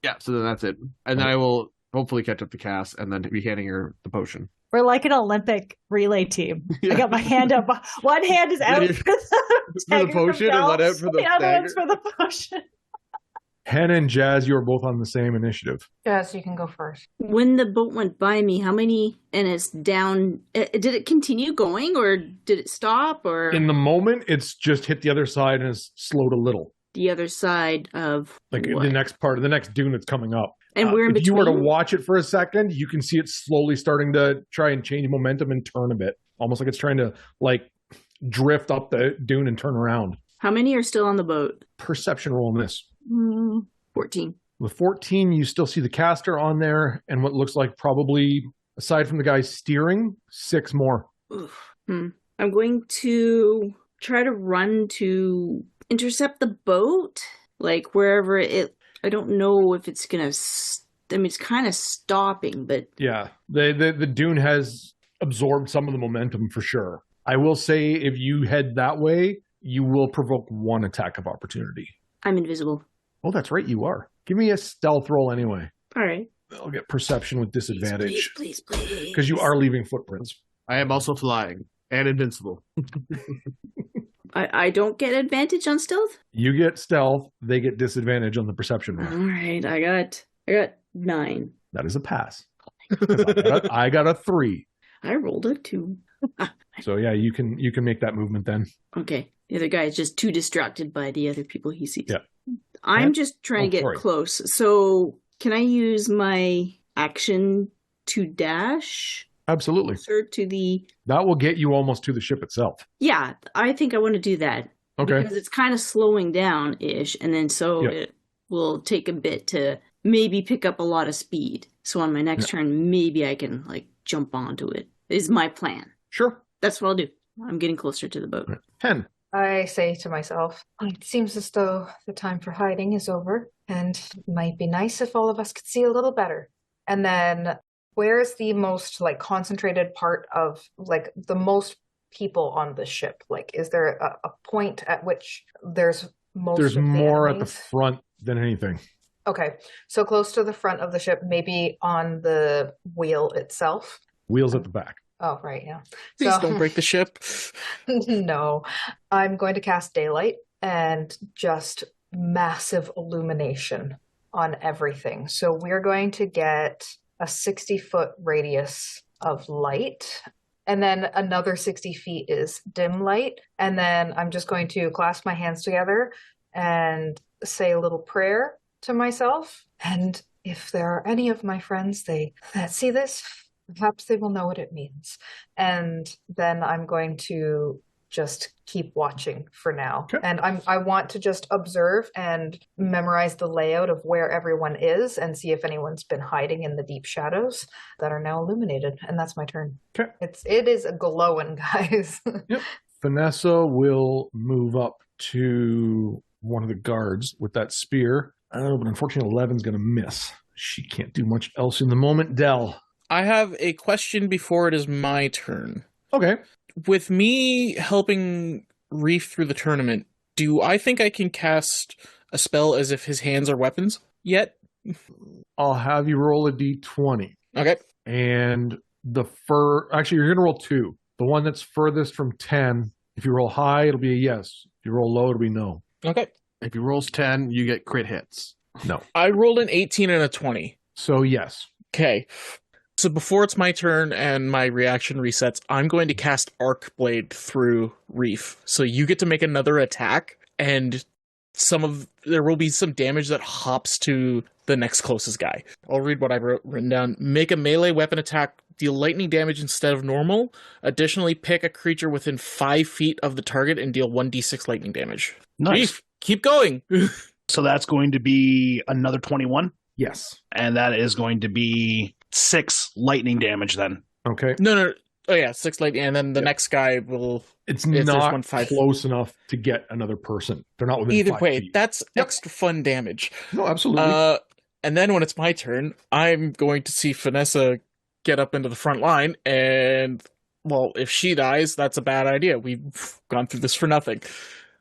Speaker 7: Yeah, so then that's it. And then I will hopefully catch up to Cass and then be handing her the potion.
Speaker 6: We're like an Olympic relay team. Yeah. I got my hand up. One hand is out for the
Speaker 7: potion and one out for the
Speaker 6: other one's for the potion.
Speaker 2: Hen and Jazz, you are both on the same initiative.
Speaker 4: Jazz, you can go first.
Speaker 5: When the boat went by me, how many, and it's down, did it continue going or did it stop or?
Speaker 2: In the moment, it's just hit the other side and has slowed a little.
Speaker 5: The other side of
Speaker 2: like
Speaker 5: what?
Speaker 2: The next part of the next dune that's coming up.
Speaker 5: And we're in
Speaker 2: if
Speaker 5: between.
Speaker 2: you were to watch it for a second, you can see it slowly starting to try and change momentum and turn a bit. Almost like it's trying to like drift up the dune and turn around.
Speaker 5: How many are still on the boat?
Speaker 2: Perception roll in this.
Speaker 5: 14.
Speaker 2: With 14, you still see the caster on there and what looks like probably, aside from the guy steering, 6 more.
Speaker 5: I'm going to try to run to intercept the boat, like wherever it, I don't know if it's going to, I mean, it's kind of stopping, but.
Speaker 2: Yeah, the dune has absorbed some of the momentum for sure. I will say if you head that way, you will provoke 1 attack of opportunity.
Speaker 5: I'm invisible.
Speaker 2: Oh, that's right, you are. Give me a stealth roll anyway.
Speaker 5: All right.
Speaker 2: I'll get perception with disadvantage.
Speaker 5: Please.
Speaker 2: Because you are leaving footprints.
Speaker 7: I am also flying and invincible.
Speaker 5: I don't get advantage on stealth?
Speaker 2: You get stealth, they get disadvantage on the perception roll.
Speaker 5: All right, I got 9.
Speaker 2: That is a pass. I got a 3.
Speaker 5: I rolled a 2.
Speaker 2: So yeah, you can make that movement then.
Speaker 5: Okay. The other guy is just too distracted by the other people he sees.
Speaker 2: Yeah.
Speaker 5: I'm just trying to get close. So can I use my action to dash?
Speaker 2: Absolutely.
Speaker 5: Closer to the...
Speaker 2: That will get you almost to the ship itself.
Speaker 5: Yeah, I think I want to do that.
Speaker 2: Okay.
Speaker 5: Because it's kind of slowing down-ish, and then it will take a bit to maybe pick up a lot of speed. So on my next turn, maybe I can like jump onto it. Is my plan.
Speaker 2: Sure.
Speaker 5: That's what I'll do. I'm getting closer to the boat.
Speaker 2: Hen.
Speaker 4: I say to myself, it seems as though the time for hiding is over, and it might be nice if all of us could see a little better. And then, where's the most like concentrated part of like the most people on the ship? Like, is there a point at which there's most?
Speaker 2: There's
Speaker 4: of the
Speaker 2: more
Speaker 4: enemies?
Speaker 2: at the front than anything.
Speaker 4: Okay, so close to the front of the ship, maybe on the wheel itself.
Speaker 2: Wheels at the back.
Speaker 4: Oh, right, yeah.
Speaker 1: Please don't break the ship.
Speaker 4: No, I'm going to cast daylight and just massive illumination on everything. So we're going to get a 60-foot radius of light. And then another 60 feet is dim light. And then I'm just going to clasp my hands together and say a little prayer to myself. And if there are any of my friends that see this, perhaps they will know what it means. And then I'm going to just keep watching for now.
Speaker 2: Okay.
Speaker 4: And I want to just observe and memorize the layout of where everyone is and see if anyone's been hiding in the deep shadows that are now illuminated. And that's my turn.
Speaker 2: Okay.
Speaker 4: It is a glowing, guys.
Speaker 2: Yep. Vanessa will move up to one of the guards with that spear. But unfortunately, 11's going to miss. She can't do much else in the moment. Dell.
Speaker 1: I have a question before it is my turn.
Speaker 2: Okay.
Speaker 1: With me helping Reef through the tournament, Do I think I can cast a spell as if his hands are weapons yet?
Speaker 2: I'll have you roll a d20.
Speaker 1: Okay.
Speaker 2: And actually, you're going to roll 2. The one that's furthest from 10, if you roll high, it'll be a yes. If you roll low, it'll be no.
Speaker 1: Okay.
Speaker 7: If he rolls 10, you get crit hits.
Speaker 2: No.
Speaker 1: I rolled an 18 and a 20.
Speaker 2: So, yes.
Speaker 1: Okay. So before it's my turn and my reaction resets, I'm going to cast Arc Blade through Reef. So you get to make another attack, and there will be some damage that hops to the next closest guy. I'll read what I've written down. Make a melee weapon attack, deal lightning damage instead of normal. Additionally, pick a creature within 5 feet of the target and deal 1d6 lightning damage.
Speaker 3: Nice.
Speaker 1: Reef, keep going.
Speaker 3: So that's going to be another 21.
Speaker 2: Yes.
Speaker 3: And that is going to be 6 lightning damage then.
Speaker 2: Okay.
Speaker 1: No. Oh, yeah, 6 lightning, and then the next guy will...
Speaker 2: It's
Speaker 1: if
Speaker 2: not
Speaker 1: one 5
Speaker 2: close enough to get another person. They're not within
Speaker 1: Either
Speaker 2: 5
Speaker 1: way,
Speaker 2: feet.
Speaker 1: that's extra fun damage.
Speaker 2: No, absolutely.
Speaker 1: And then when it's my turn, I'm going to see Vanessa get up into the front line, and, well, if she dies, that's a bad idea. We've gone through this for nothing.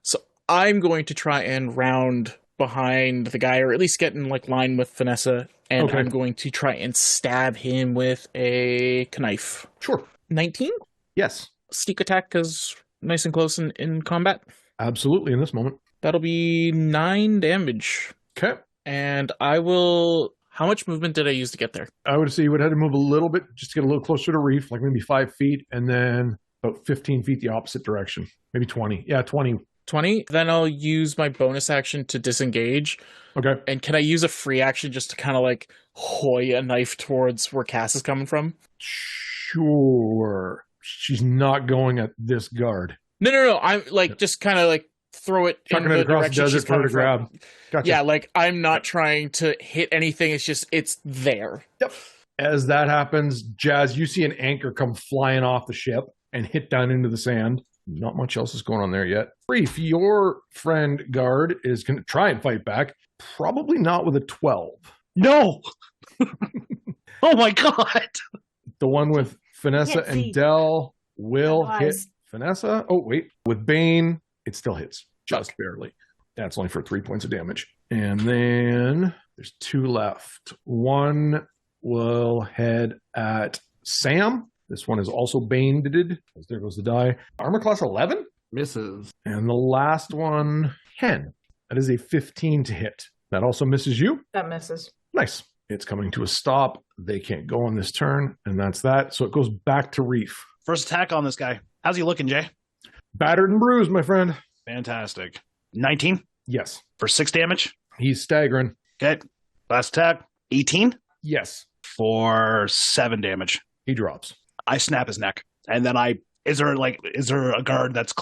Speaker 1: So I'm going to try and round behind the guy, or at least get in line with Vanessa, and
Speaker 2: Okay.
Speaker 1: I'm going to try and stab him with a knife.
Speaker 2: Sure.
Speaker 1: 19?
Speaker 2: Yes.
Speaker 1: Sneak attack, because nice and close in combat.
Speaker 2: Absolutely in this moment.
Speaker 1: That'll be 9 damage.
Speaker 2: Okay.
Speaker 1: And I will... How much movement did I use to get there?
Speaker 2: I would say you would have to move a little bit just to get a little closer to Reef, like maybe 5 feet, and then about 15 feet the opposite direction. Maybe 20. Yeah, 20.
Speaker 1: 20? Then I'll use my bonus action to disengage.
Speaker 2: Okay.
Speaker 1: And can I use a free action just to kind of hoy a knife towards where Cass is coming from?
Speaker 2: Sure. She's not going at this guard.
Speaker 1: No. I'm just kind of throw it in
Speaker 2: Chucking it
Speaker 1: the
Speaker 2: across the
Speaker 1: direction
Speaker 2: desert
Speaker 1: she's
Speaker 2: for her
Speaker 1: coming
Speaker 2: to grab.
Speaker 1: from.
Speaker 2: Gotcha.
Speaker 1: Yeah, I'm not trying to hit anything. It's there.
Speaker 2: Yep. As that happens, Jazz, you see an anchor come flying off the ship and hit down into the sand. Not much else is going on there yet. Reef, your friend guard is going to try and fight back. Probably not with a 12.
Speaker 3: No! Oh my god!
Speaker 2: The one with Vanessa
Speaker 6: Can't see.
Speaker 2: and Dell will
Speaker 6: No
Speaker 2: hit
Speaker 6: eyes.
Speaker 2: Vanessa. Oh, wait. With Bane, it still hits. Just barely. That's only for 3 points of damage. And then there's 2 left. One will head at Sam. This one is also Baned. There goes the die. Armor class 11.
Speaker 7: Misses.
Speaker 2: And the last one, 10. That is a 15 to hit. That also misses you.
Speaker 4: That misses.
Speaker 2: Nice. It's coming to a stop. They can't go on this turn, and that's that. So it goes back to Reef.
Speaker 3: First attack on this guy. How's he looking, Jay?
Speaker 2: Battered and bruised, my friend.
Speaker 3: Fantastic. 19
Speaker 2: Yes.
Speaker 3: for 6 damage.
Speaker 2: He's staggering.
Speaker 3: Okay. Last attack. 18
Speaker 2: Yes.
Speaker 3: for 7 damage.
Speaker 2: He drops.
Speaker 3: I snap his neck. And then is there a guard that's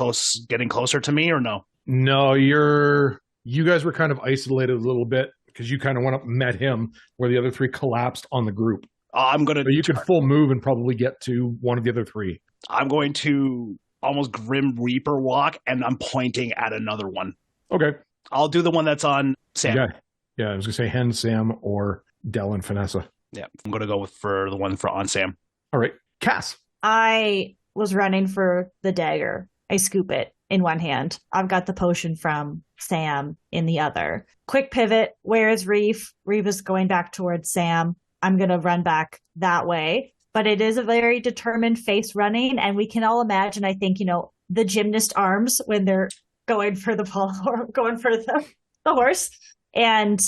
Speaker 3: getting closer to me or no?
Speaker 2: No, you guys were kind of isolated a little bit because you kind of went up and met him where the other 3 collapsed on the group.
Speaker 3: I'm going to.
Speaker 2: But you could full move and probably get to one of the other 3.
Speaker 3: I'm going to almost Grim Reaper walk, and I'm pointing at another one.
Speaker 2: Okay.
Speaker 3: I'll do the one that's on Sam.
Speaker 2: Yeah, I was going to say Hen, Sam, or Dell and Vanessa.
Speaker 3: Yeah, I'm going to go for the one on Sam.
Speaker 2: All right. Cass.
Speaker 6: I was running for the dagger. I scoop it in one hand. I've got the potion from Sam in the other. Quick pivot. Where is Reef? Reef is going back towards Sam. I'm going to run back that way. But it is a very determined face running. And we can all imagine, I think, the gymnast arms when they're going for the ball or going for the horse. And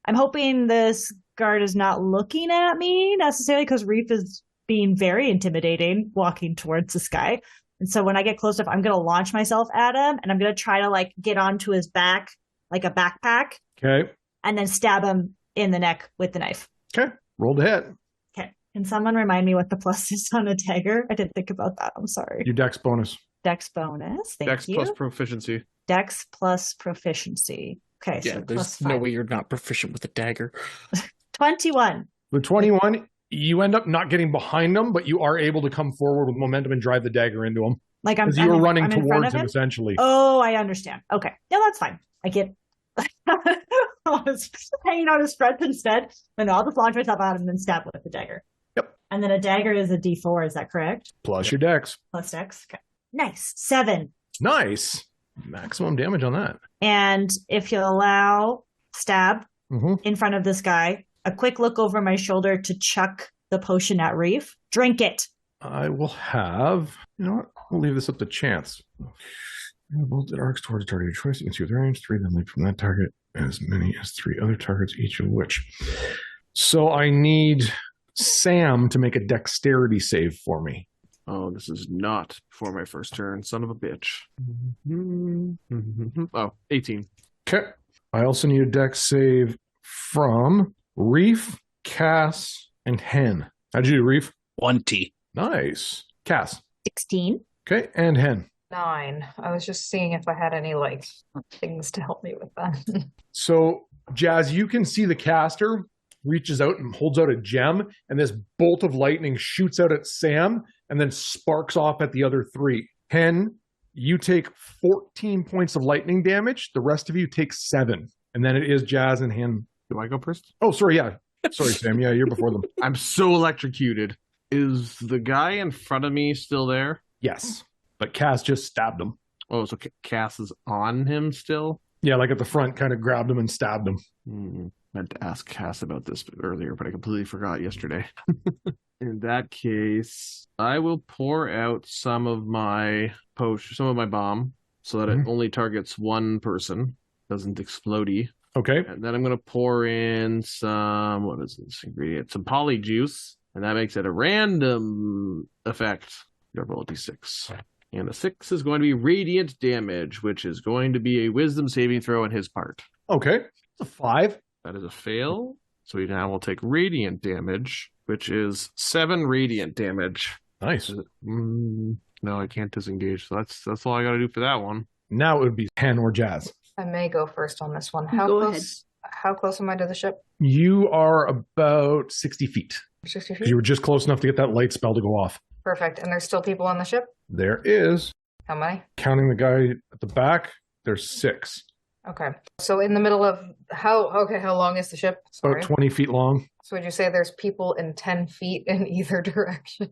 Speaker 6: I'm hoping this guard is not looking at me necessarily because Reef is being very intimidating walking towards this guy. And so when I get close enough, I'm going to launch myself at him and I'm going to try to get onto his back like a backpack.
Speaker 2: Okay.
Speaker 6: And then stab him in the neck with the knife.
Speaker 2: Okay. Roll to hit.
Speaker 6: Okay. Can someone remind me what the plus is on a dagger? I didn't think about that. I'm sorry.
Speaker 2: Your dex bonus.
Speaker 6: Dex bonus. Thank
Speaker 7: Dex
Speaker 6: you.
Speaker 7: plus proficiency.
Speaker 6: Dex plus proficiency. Okay.
Speaker 1: Yeah,
Speaker 6: so
Speaker 1: there's
Speaker 6: plus
Speaker 1: no
Speaker 6: 5.
Speaker 1: way you're not proficient with a dagger.
Speaker 6: 21.
Speaker 2: With 21, you end up not getting behind him, but you are able to come forward with momentum and drive the dagger into him.
Speaker 6: Like I'm
Speaker 2: Because you were running
Speaker 6: I'm in front
Speaker 2: towards
Speaker 6: of
Speaker 2: him, essentially.
Speaker 6: Oh, I understand. Okay. Yeah, that's fine. I get hanging on his front instead. And I'll just launch myself out and then stab with the dagger.
Speaker 2: Yep.
Speaker 6: And then a dagger is a D4, is that correct?
Speaker 2: Plus your dex.
Speaker 6: Plus dex. Okay. Nice. 7.
Speaker 2: Nice. maximum damage on that.
Speaker 6: And if you'll allow, stab
Speaker 2: Mm-hmm.
Speaker 6: in front of this guy, a quick look over my shoulder to chuck the potion at Reef. Drink it.
Speaker 2: I will have, you know what? We'll leave this up to chance. Bolted arcs towards a target of choice. You can see with range, 3 then leap from that target, as many as 3 other targets, each of which. So I need Sam to make a dexterity save for me.
Speaker 7: Oh, this is not before my first turn. Son of a bitch. Oh, 18.
Speaker 2: Okay. I also need a dex save from Reef, Cass, and Hen. How'd you do, Reef?
Speaker 3: 20.
Speaker 2: Nice. Cass.
Speaker 6: 16.
Speaker 2: Okay, and Hen.
Speaker 4: 9. I was just seeing if I had any, like, things to help me with that.
Speaker 2: So, Jazz, you can see the caster reaches out and holds out a gem, and this bolt of lightning shoots out at Sam and then sparks off at the other 3. Hen, you take 14 points of lightning damage. The rest of you take 7. And then it is Jazz and Hen.
Speaker 7: Do I go first?
Speaker 2: Oh, sorry, yeah. Sorry, Sam. Yeah, you're before them.
Speaker 7: I'm so electrocuted. Is the guy in front of me still there?
Speaker 2: Yes. But Cass just stabbed him.
Speaker 7: Oh, so Cass is on him still?
Speaker 2: Yeah, like at the front, kind of grabbed him and stabbed him.
Speaker 7: Meant to ask Cass about this earlier, but I completely forgot yesterday. In that case, I will pour out some of my potion, some of my bomb, so that it only targets one person, doesn't explodey.
Speaker 2: Okay.
Speaker 7: And then I'm going to pour in some, what is this ingredient? Some polyjuice, and that makes it a random effect. Your roll a d6. And a 6 is going to be radiant damage, which is going to be a wisdom saving throw on his part.
Speaker 2: Okay. It's a 5.
Speaker 7: That is a fail. So we now will take radiant damage, which is 7 radiant damage.
Speaker 2: Nice.
Speaker 7: No, I can't disengage. So that's all I got to do for that one.
Speaker 2: Now it would be Hen or Jazz.
Speaker 4: I may go first on this one.
Speaker 5: Go ahead.
Speaker 4: How close am I to the ship?
Speaker 2: You are about 60 feet.
Speaker 4: 60
Speaker 2: 'Cause
Speaker 4: feet?
Speaker 2: you were just close enough to get that light spell to go off.
Speaker 4: Perfect. And there's still people on the ship?
Speaker 2: There is,
Speaker 4: How many?
Speaker 2: counting the guy at the back, there's 6.
Speaker 4: Okay. So in the middle of how long is the ship? Sorry.
Speaker 2: About 20 feet long.
Speaker 4: So would you say there's people in 10 feet in either direction?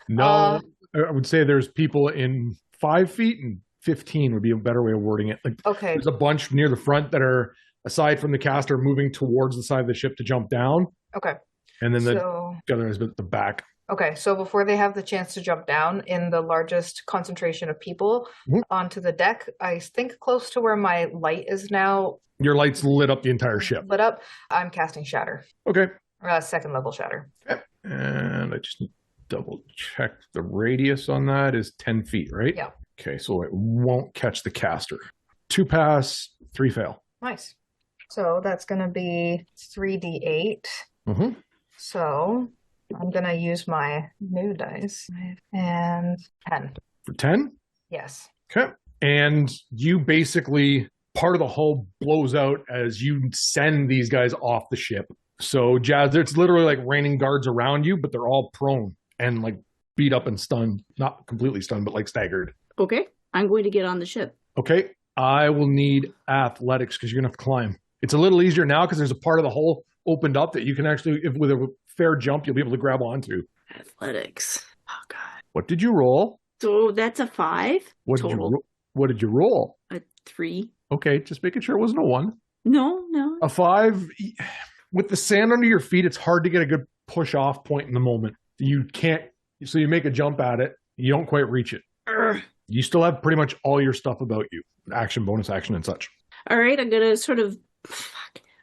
Speaker 2: No, I would say there's people in 5 feet, and 15 would be a better way of wording it. Like,
Speaker 4: Okay.
Speaker 2: there's a bunch near the front that are, aside from the caster, moving towards the side of the ship to jump down.
Speaker 4: Okay.
Speaker 2: And then the
Speaker 4: So
Speaker 2: other is at the back.
Speaker 4: okay, so before they have the chance to jump down in the largest concentration of people onto the deck, I think close to where my light is now
Speaker 2: Your lights lit up the entire ship.
Speaker 4: lit up, I'm casting Shatter.
Speaker 2: Okay.
Speaker 4: Second level Shatter.
Speaker 2: And I just need to double check the radius on that is 10 feet, right?
Speaker 4: Yeah.
Speaker 2: Okay, so it won't catch the caster. 2 pass, 3 fail.
Speaker 4: Nice. So that's going to be 3d8.
Speaker 2: Mm-hmm.
Speaker 4: So I'm going to use my new dice. And 10.
Speaker 2: For 10?
Speaker 4: Yes.
Speaker 2: Okay. And you basically, part of the hull blows out as you send these guys off the ship. So, Jazz, it's literally like raining guards around you, but they're all prone and like beat up and stunned. Not completely stunned, but like staggered.
Speaker 5: Okay, I'm going to get on the ship.
Speaker 2: Okay. I will need athletics because you're going to have to climb. It's a little easier now because there's a part of the hull opened up that you can actually, if with a fair jump, you'll be able to grab onto.
Speaker 5: Athletics. Oh, God.
Speaker 2: What did you roll?
Speaker 5: So that's a 5
Speaker 2: What
Speaker 5: total.
Speaker 2: What did you roll?
Speaker 5: A 3.
Speaker 2: Okay, just making sure it wasn't a 1.
Speaker 5: No.
Speaker 2: A 5, with the sand under your feet, it's hard to get a good push off point in the moment. You can't, so you make a jump at it, you don't quite reach it. You still have pretty much all your stuff about you. Action, bonus action, and such.
Speaker 5: All right, I'm going to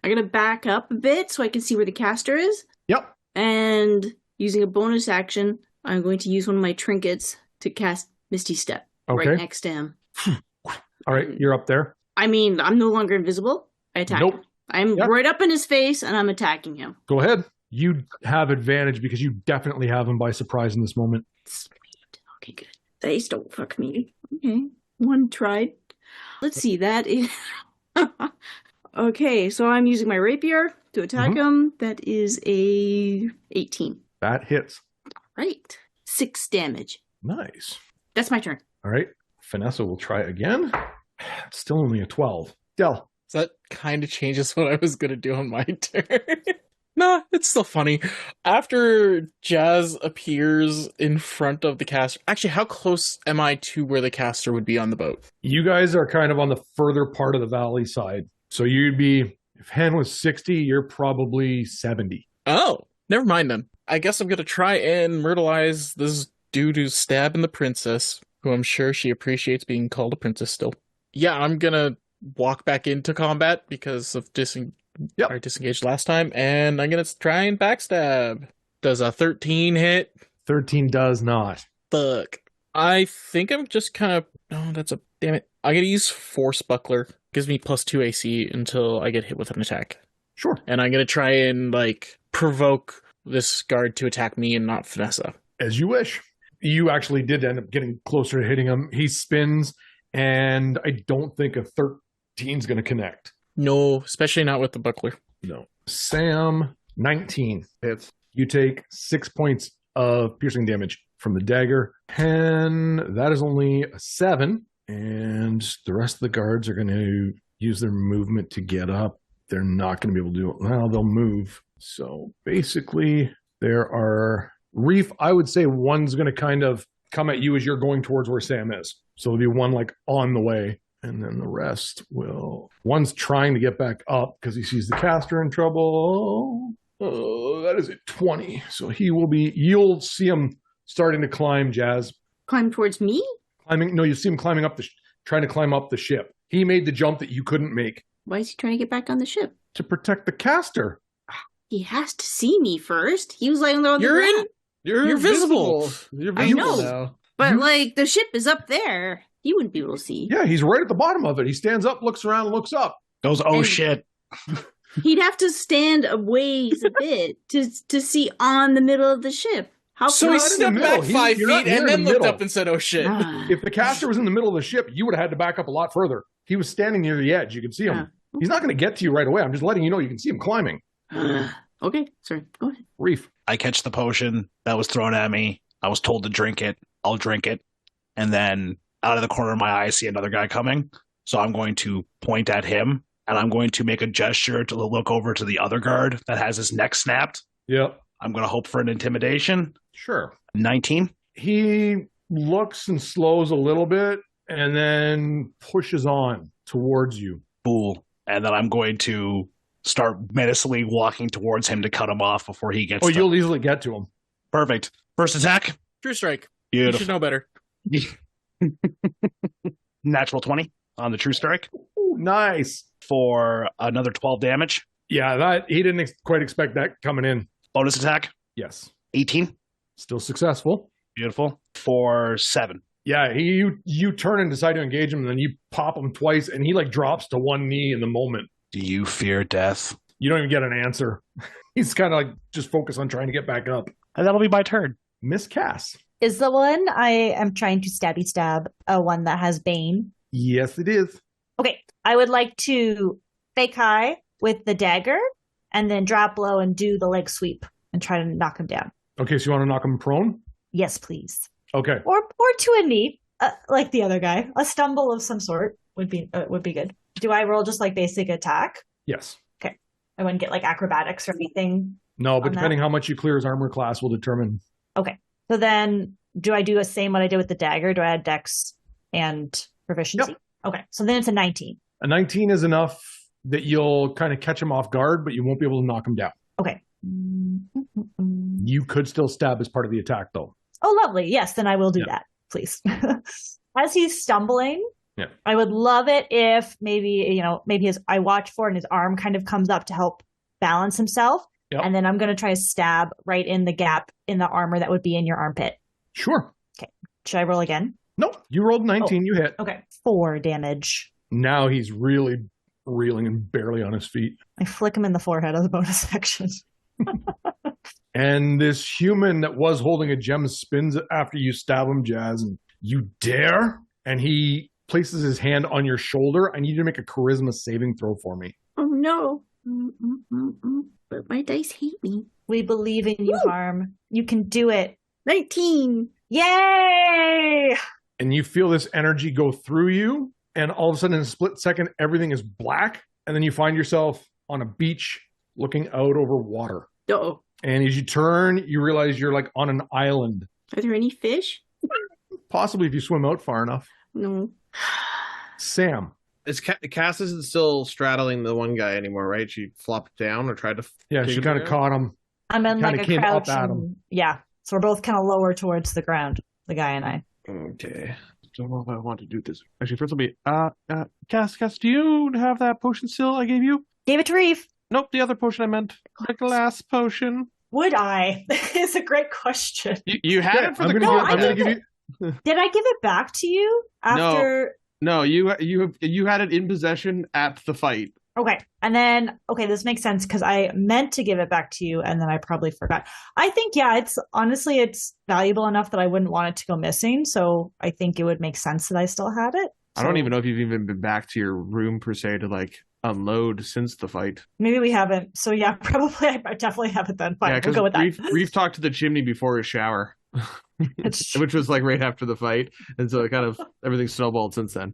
Speaker 5: I'm going to back up a bit so I can see where the caster is.
Speaker 2: Yep.
Speaker 5: And using a bonus action, I'm going to use one of my trinkets to cast Misty Step
Speaker 2: Okay.
Speaker 5: right next to him.
Speaker 2: All right, you're up there.
Speaker 5: I mean, I'm no longer invisible. I attack
Speaker 2: Nope.
Speaker 5: him. I'm
Speaker 2: Yep.
Speaker 5: right up in his face, and I'm attacking him.
Speaker 2: Go ahead. You have advantage because you definitely have him by surprise in this moment.
Speaker 5: Sweet. Okay, good. Dice don't fuck me. Okay, one tried. Let's see, that is... Okay, so I'm using my rapier to attack him. That is a 18.
Speaker 2: That hits.
Speaker 5: Right. 6 damage.
Speaker 2: Nice.
Speaker 5: That's my turn.
Speaker 2: All right. Vanessa will try again. It's still only a 12. Del.
Speaker 1: So that kind of changes what I was going to do on my turn. Nah, it's still funny. After Jazz appears in front of the caster, actually, how close am I to where the caster would be on the boat?
Speaker 2: You guys are kind of on the further part of the valley side. So you'd be, if Hen was 60, you're probably 70.
Speaker 1: Oh, never mind then. I guess I'm gonna try and myrtleize this dude who's stabbing the princess, who I'm sure she appreciates being called a princess still. Yeah, I'm gonna walk back into combat because of I disengaged last time, and I'm gonna try and backstab. Does a 13 hit?
Speaker 2: 13 does not.
Speaker 1: Fuck. I think I'm just kind of... Oh, damn it. I'm gonna use Force Buckler. Gives me +2 AC until I get hit with an attack.
Speaker 2: Sure.
Speaker 1: And I'm gonna try and, provoke this guard to attack me and not Vanessa.
Speaker 2: As you wish. You actually did end up getting closer to hitting him. He spins, and I don't think a 13's going to connect.
Speaker 1: No, especially not with the buckler.
Speaker 2: No. Sam, 19.
Speaker 7: Hits.
Speaker 2: You take 6 points of piercing damage from the dagger. And that is only a 7. And the rest of the guards are going to use their movement to get up. They're not going to be able to do it. Well, they'll move. So basically, there are... Reef, I would say one's going to kind of come at you as you're going towards where Sam is. So there'll be one on the way. And then the rest will... One's trying to get back up because he sees the caster in trouble. Oh, that is a 20. So he will be... You'll see him starting to climb, Jazz.
Speaker 5: Climb towards me?
Speaker 2: No, you see him climbing up trying to climb up the ship. He made the jump that you couldn't make.
Speaker 5: Why is he trying to get back on the ship?
Speaker 2: To protect the caster.
Speaker 5: He has to see me first. He was laying there on the ground.
Speaker 1: You're visible.
Speaker 7: You're
Speaker 5: I
Speaker 7: visible
Speaker 5: know.
Speaker 7: now.
Speaker 5: But, the ship is up there. He wouldn't be able to see.
Speaker 2: Yeah, he's right at the bottom of it. He stands up, looks around, looks up.
Speaker 3: Goes, oh shit.
Speaker 5: He'd have to stand a ways a bit to see on the middle of the ship.
Speaker 1: So he stepped back 5 feet and then looked up and said, oh shit.
Speaker 2: If the caster was in the middle of the ship, you would have had to back up a lot further. He was standing near the edge. You could see him. He's not going to get to you right away. I'm just letting you know you can see him climbing.
Speaker 5: Okay, sorry. Go ahead.
Speaker 2: Reef.
Speaker 3: I catch the potion that was thrown at me. I was told to drink it. I'll drink it. And then out of the corner of my eye, I see another guy coming. So I'm going to point at him, and I'm going to make a gesture to look over to the other guard that has his neck snapped.
Speaker 2: Yep.
Speaker 3: I'm going to hope for an intimidation.
Speaker 2: Sure.
Speaker 3: 19.
Speaker 2: He looks and slows a little bit and then pushes on towards you.
Speaker 3: Fool. And then I'm going to start menacingly walking towards him to cut him off before he gets
Speaker 2: you'll easily get to him.
Speaker 3: Perfect. First attack.
Speaker 1: True strike.
Speaker 3: Beautiful.
Speaker 1: You should know better.
Speaker 3: Natural 20 on the true strike.
Speaker 2: Ooh, nice.
Speaker 3: For another 12 damage.
Speaker 2: Yeah, that he didn't quite expect that coming in.
Speaker 3: Bonus attack.
Speaker 2: Yes.
Speaker 3: 18.
Speaker 2: Still successful.
Speaker 3: Beautiful. For 7.
Speaker 2: Yeah, you turn and decide to engage him, and then you pop him twice, and he drops to one knee in the moment.
Speaker 3: Do you fear death?
Speaker 2: You don't even get an answer. He's kind of just focused on trying to get back up.
Speaker 3: And that'll be my turn.
Speaker 2: Miss Cass.
Speaker 6: Is the one I am trying to stabby stab a one that has Bane?
Speaker 2: Yes, it is.
Speaker 6: Okay, I would like to fake high with the dagger and then drop low and do the leg sweep and try to knock him down.
Speaker 2: Okay, so you want to knock him prone?
Speaker 6: Yes, please.
Speaker 2: Okay.
Speaker 6: Or to a knee, like the other guy. A stumble of some sort would be good. Do I roll just basic attack?
Speaker 2: Yes.
Speaker 6: Okay. I wouldn't get acrobatics or anything.
Speaker 2: No, but depending how much you clear his armor class will determine.
Speaker 6: Okay. So then do I do the same what I did with the dagger? Do I add dex and proficiency?
Speaker 2: Yep.
Speaker 6: Okay. So then it's a 19.
Speaker 2: A 19 is enough that you'll kind of catch him off guard, but you won't be able to knock him down.
Speaker 6: Okay.
Speaker 2: You could still stab as part of the attack, though.
Speaker 6: Oh, lovely. Yes, then I will do that, please. As he's stumbling, I would love it if maybe I watch for and his arm kind of comes up to help balance himself. Yep. And then I'm going to try to stab right in the gap in the armor that would be in your armpit.
Speaker 2: Sure.
Speaker 6: Okay. Should I roll again?
Speaker 2: Nope. You rolled 19. You hit.
Speaker 6: Okay. 4 damage.
Speaker 2: Now he's really reeling and barely on his feet.
Speaker 6: I flick him in the forehead as a bonus action.
Speaker 2: And this human that was holding a gem spins after you stab him, Jazz, and you dare? And he places his hand on your shoulder. I need you to make a charisma saving throw for me.
Speaker 5: Oh, no. But my dice hate me.
Speaker 6: We believe in you, Harm. You can do it.
Speaker 5: 19.
Speaker 6: Yay!
Speaker 2: And you feel this energy go through you, and all of a sudden in a split second, everything is black. And then you find yourself on a beach looking out over water.
Speaker 5: Uh-oh.
Speaker 2: And as you turn, you realize you're like on an island.
Speaker 5: Are there any fish?
Speaker 2: Possibly if you swim out far enough.
Speaker 5: No.
Speaker 2: Sam.
Speaker 7: Is Cass isn't still straddling the one guy anymore, right? She flopped down or tried to.
Speaker 2: Yeah, she kind of caught him.
Speaker 6: I'm in
Speaker 2: Kinda
Speaker 6: like a
Speaker 2: came up
Speaker 6: crouch.
Speaker 2: at him.
Speaker 6: And, yeah. So we're both kind of lower towards the ground, the guy and I.
Speaker 7: Okay. Don't know if I want to do this. Actually, first let me. Cass, do you have that potion still I gave you?
Speaker 6: Gave it to Reef.
Speaker 7: Nope, the other potion I meant. The glass potion.
Speaker 6: Would I? It's a great question.
Speaker 7: You had it for the
Speaker 2: I'm going to give you.
Speaker 6: Did I give it back to you after?
Speaker 7: No, you had it in possession at the fight.
Speaker 6: Okay. And then, this makes sense because I meant to give it back to you and then I probably forgot. I think, it's valuable enough that I wouldn't want it to go missing. So I think it would make sense that I still had it.
Speaker 7: I don't even know if you've even been back to your room per se to like unload since the fight.
Speaker 6: Maybe we haven't. So yeah, probably I definitely haven't then. Fine, we'll go with that.
Speaker 7: Reef talked to the chimney before his shower, which was like right after the fight. And so it kind of, everything snowballed since then.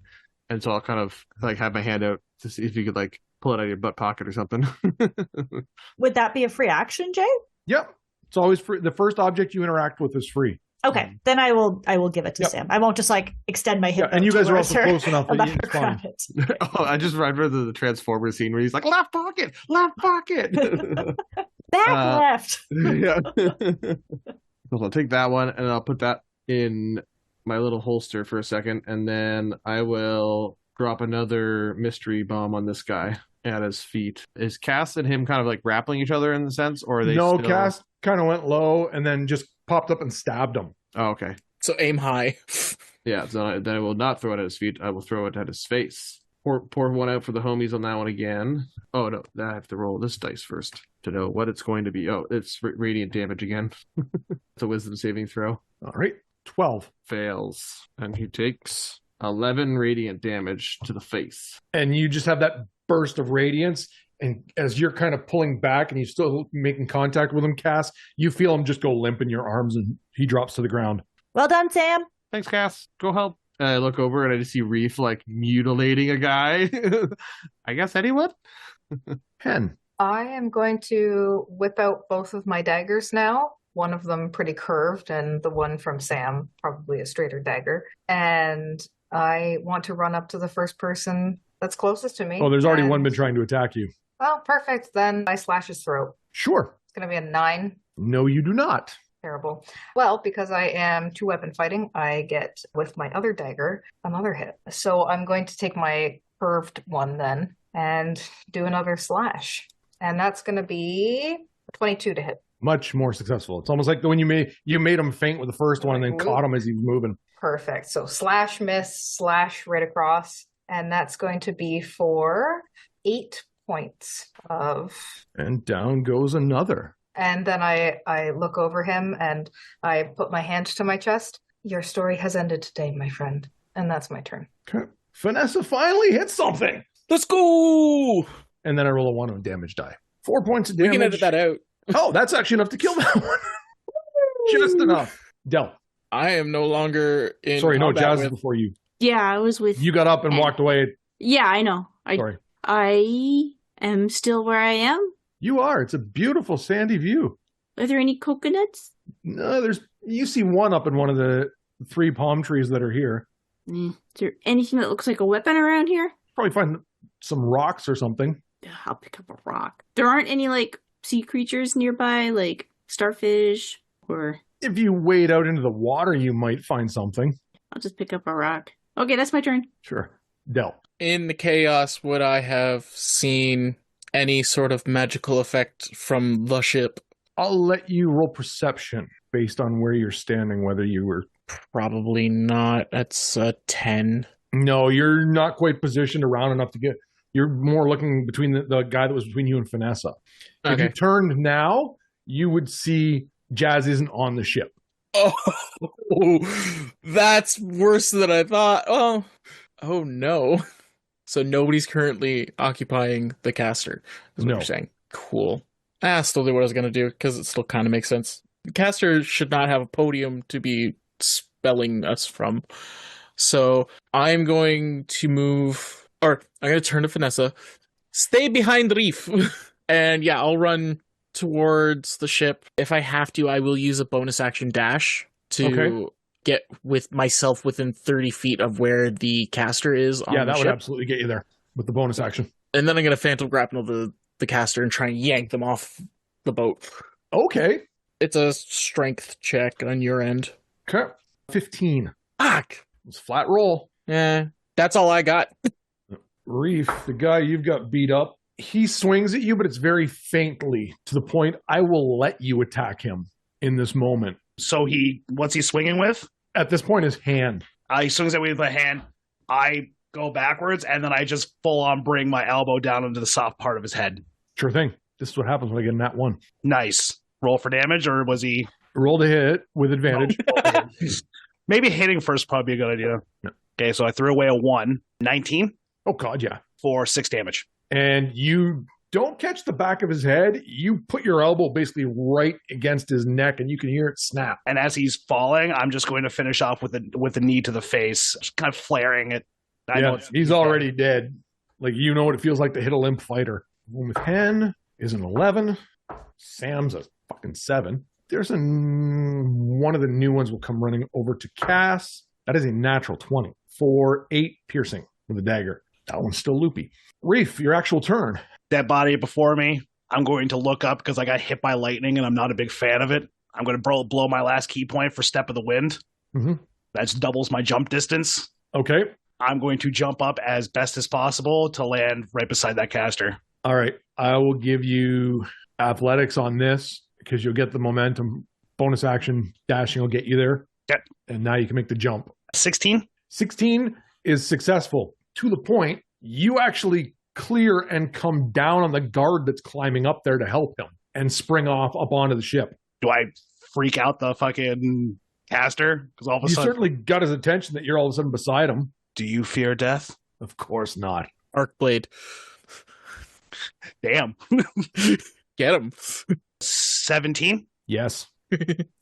Speaker 7: And so I'll kind of like have my hand out to see if you could like pull it out of your butt pocket or something.
Speaker 6: Would that be a free action, Jay?
Speaker 2: Yep. It's always free. The first object you interact with is free.
Speaker 6: Okay, then I will give it to Sam. I won't just like extend my hip.
Speaker 2: Yeah, and you guys are also close enough that
Speaker 6: it's
Speaker 2: it's fine.
Speaker 7: I just remember the Transformer scene where he's like, left pocket.
Speaker 6: Back left.
Speaker 7: Yeah. So I'll take that one and I'll put that in my little holster for a second, and then I will drop another mystery bomb on this guy at his feet. Is Cass and him kind of like grappling each other in the sense, or are they?
Speaker 2: No,
Speaker 7: still...
Speaker 2: Cass kind of went low and then just popped up and stabbed him.
Speaker 7: Oh, okay.
Speaker 1: So aim high.
Speaker 7: Yeah, so then I will not throw it at his feet. I will throw it at his face. Pour one out for the homies on that one again. Oh, no, I have to roll this dice first to know what it's going to be. Oh, it's radiant damage again. It's a wisdom saving throw.
Speaker 2: All right, 12.
Speaker 7: Fails. And he takes 11 radiant damage to the face.
Speaker 2: And you just have that burst of radiance. And as you're kind of pulling back and you're still making contact with him, Cass, you feel him just go limp in your arms and he drops to the ground.
Speaker 6: Well done, Sam.
Speaker 7: Thanks, Cass. Go help. And I look over and I just see Reef like mutilating a guy. I guess anyone?
Speaker 2: Hen.
Speaker 4: I am going to whip out both of my daggers now. One of them pretty curved and the one from Sam, probably a straighter dagger. And I want to run up to the first person that's closest to me.
Speaker 2: Oh, there's already one been trying to attack you.
Speaker 4: Oh, perfect. Then I slash his throat.
Speaker 2: Sure.
Speaker 4: It's going to be a 9.
Speaker 2: No, you do not.
Speaker 4: Terrible. Well, because I am 2-weapon fighting, I get, with my other dagger, another hit. So I'm going to take my curved one then and do another slash. And that's going to be 22 to hit.
Speaker 2: Much more successful. It's almost like when you made him faint with the first one and then caught him as he was moving.
Speaker 4: Perfect. So slash, miss, slash right across. And that's going to be for 8 points of...
Speaker 2: And down goes another.
Speaker 4: And then I look over him and I put my hand to my chest. Your story has ended today, my friend. And that's my turn.
Speaker 2: Okay. Vanessa finally hit something.
Speaker 1: Let's go!
Speaker 2: And then I roll a 1 on damage die. 4 points of damage.
Speaker 1: We can edit that out.
Speaker 2: Oh, that's actually enough to kill that one. Just enough. Del.
Speaker 1: I am no longer in.
Speaker 2: Sorry, no, Jazz
Speaker 1: with...
Speaker 2: is before you.
Speaker 5: Yeah, I was with...
Speaker 2: You got up and walked away.
Speaker 5: Yeah, I know.
Speaker 2: Sorry.
Speaker 5: I am still where I am.
Speaker 2: You are. It's a beautiful sandy view.
Speaker 5: Are there any coconuts?
Speaker 2: No, you see one up in one of the 3 palm trees that are here.
Speaker 5: Is there anything that looks like a weapon around here?
Speaker 2: Probably find some rocks or something.
Speaker 5: I'll pick up a rock. There aren't any, like, sea creatures nearby, like starfish or...
Speaker 2: If you wade out into the water, you might find something.
Speaker 5: I'll just pick up a rock. Okay, that's my turn.
Speaker 2: Sure. Del.
Speaker 1: In the chaos, would I have seen any sort of magical effect from the ship?
Speaker 2: I'll let you roll perception based on where you're standing, whether you were...
Speaker 1: Probably not. That's a 10.
Speaker 2: No, you're not quite positioned around enough to get... You're more looking between the guy that was between you and Vanessa.
Speaker 1: Okay.
Speaker 2: If you turned now, you would see Jazz isn't on the ship.
Speaker 1: Oh, that's worse than I thought. Oh no. So nobody's currently occupying the caster, is what you're saying. Cool. I still did what I was going to do, because it still kind of makes sense. The caster should not have a podium to be spelling us from. So I'm going to move, or I'm going to turn to Vanessa. Stay behind Reef. And yeah, I'll run towards the ship. If I have to, I will use a bonus action dash to get with myself within 30 feet of where the caster is on the
Speaker 2: that
Speaker 1: ship.
Speaker 2: would absolutely get you there with the bonus action.
Speaker 1: And then I'm going to phantom grapple the caster and try and yank them off the boat.
Speaker 2: Okay.
Speaker 1: It's a strength check on your end.
Speaker 2: Okay. 15.
Speaker 1: Fuck!
Speaker 2: It's flat roll.
Speaker 1: Yeah, that's all I got.
Speaker 2: Reef, the guy you've got beat up, he swings at you, but it's very faintly to the point I will let you attack him in this moment.
Speaker 3: So what's he swinging with?
Speaker 2: At this point, his hand.
Speaker 3: He swings at me with a hand. I go backwards, and then I just full on bring my elbow down into the soft part of his head.
Speaker 2: Sure thing. This is what happens when I get in that one.
Speaker 3: Nice. Roll for damage, or was he...
Speaker 2: Roll to hit with advantage.
Speaker 3: Maybe hitting first probably be a good idea.
Speaker 2: Yeah.
Speaker 3: Okay, so I threw away a 1. 19
Speaker 2: Oh, God, yeah.
Speaker 3: for 6 damage.
Speaker 2: And you don't catch the back of his head. You put your elbow basically right against his neck, and you can hear it snap.
Speaker 3: And as he's falling, I'm just going to finish off with a knee to the face, just kind of flaring it.
Speaker 2: He's already dead. Like, you know what it feels like to hit a limp fighter. One with 10 is an 11. Sam's a fucking 7. There's one of the new ones will come running over to Cass. That is a natural 20 for 8 piercing with a dagger. That one's still loopy. Reef, your actual turn.
Speaker 3: Dead body before me. I'm going to look up because I got hit by lightning and I'm not a big fan of it. I'm going to blow my last key point for Step of the Wind.
Speaker 2: Mm-hmm.
Speaker 3: That doubles my jump distance.
Speaker 2: Okay.
Speaker 3: I'm going to jump up as best as possible to land right beside that caster.
Speaker 2: All right. I will give you athletics on this because you'll get the momentum. Bonus action dashing will get you there.
Speaker 3: Okay.
Speaker 2: And now you can make the jump.
Speaker 3: 16?
Speaker 2: 16 is successful to the point you actually clear and come down on the guard that's climbing up there to help him and spring off up onto the ship.
Speaker 3: Do I freak out the fucking caster? Because all of a
Speaker 2: You
Speaker 3: sudden...
Speaker 2: certainly got his attention that you're all of a sudden beside him.
Speaker 3: Do you fear death?
Speaker 2: Of course not.
Speaker 1: Arcblade.
Speaker 3: Damn.
Speaker 1: Get him.
Speaker 3: 17?
Speaker 2: Yes.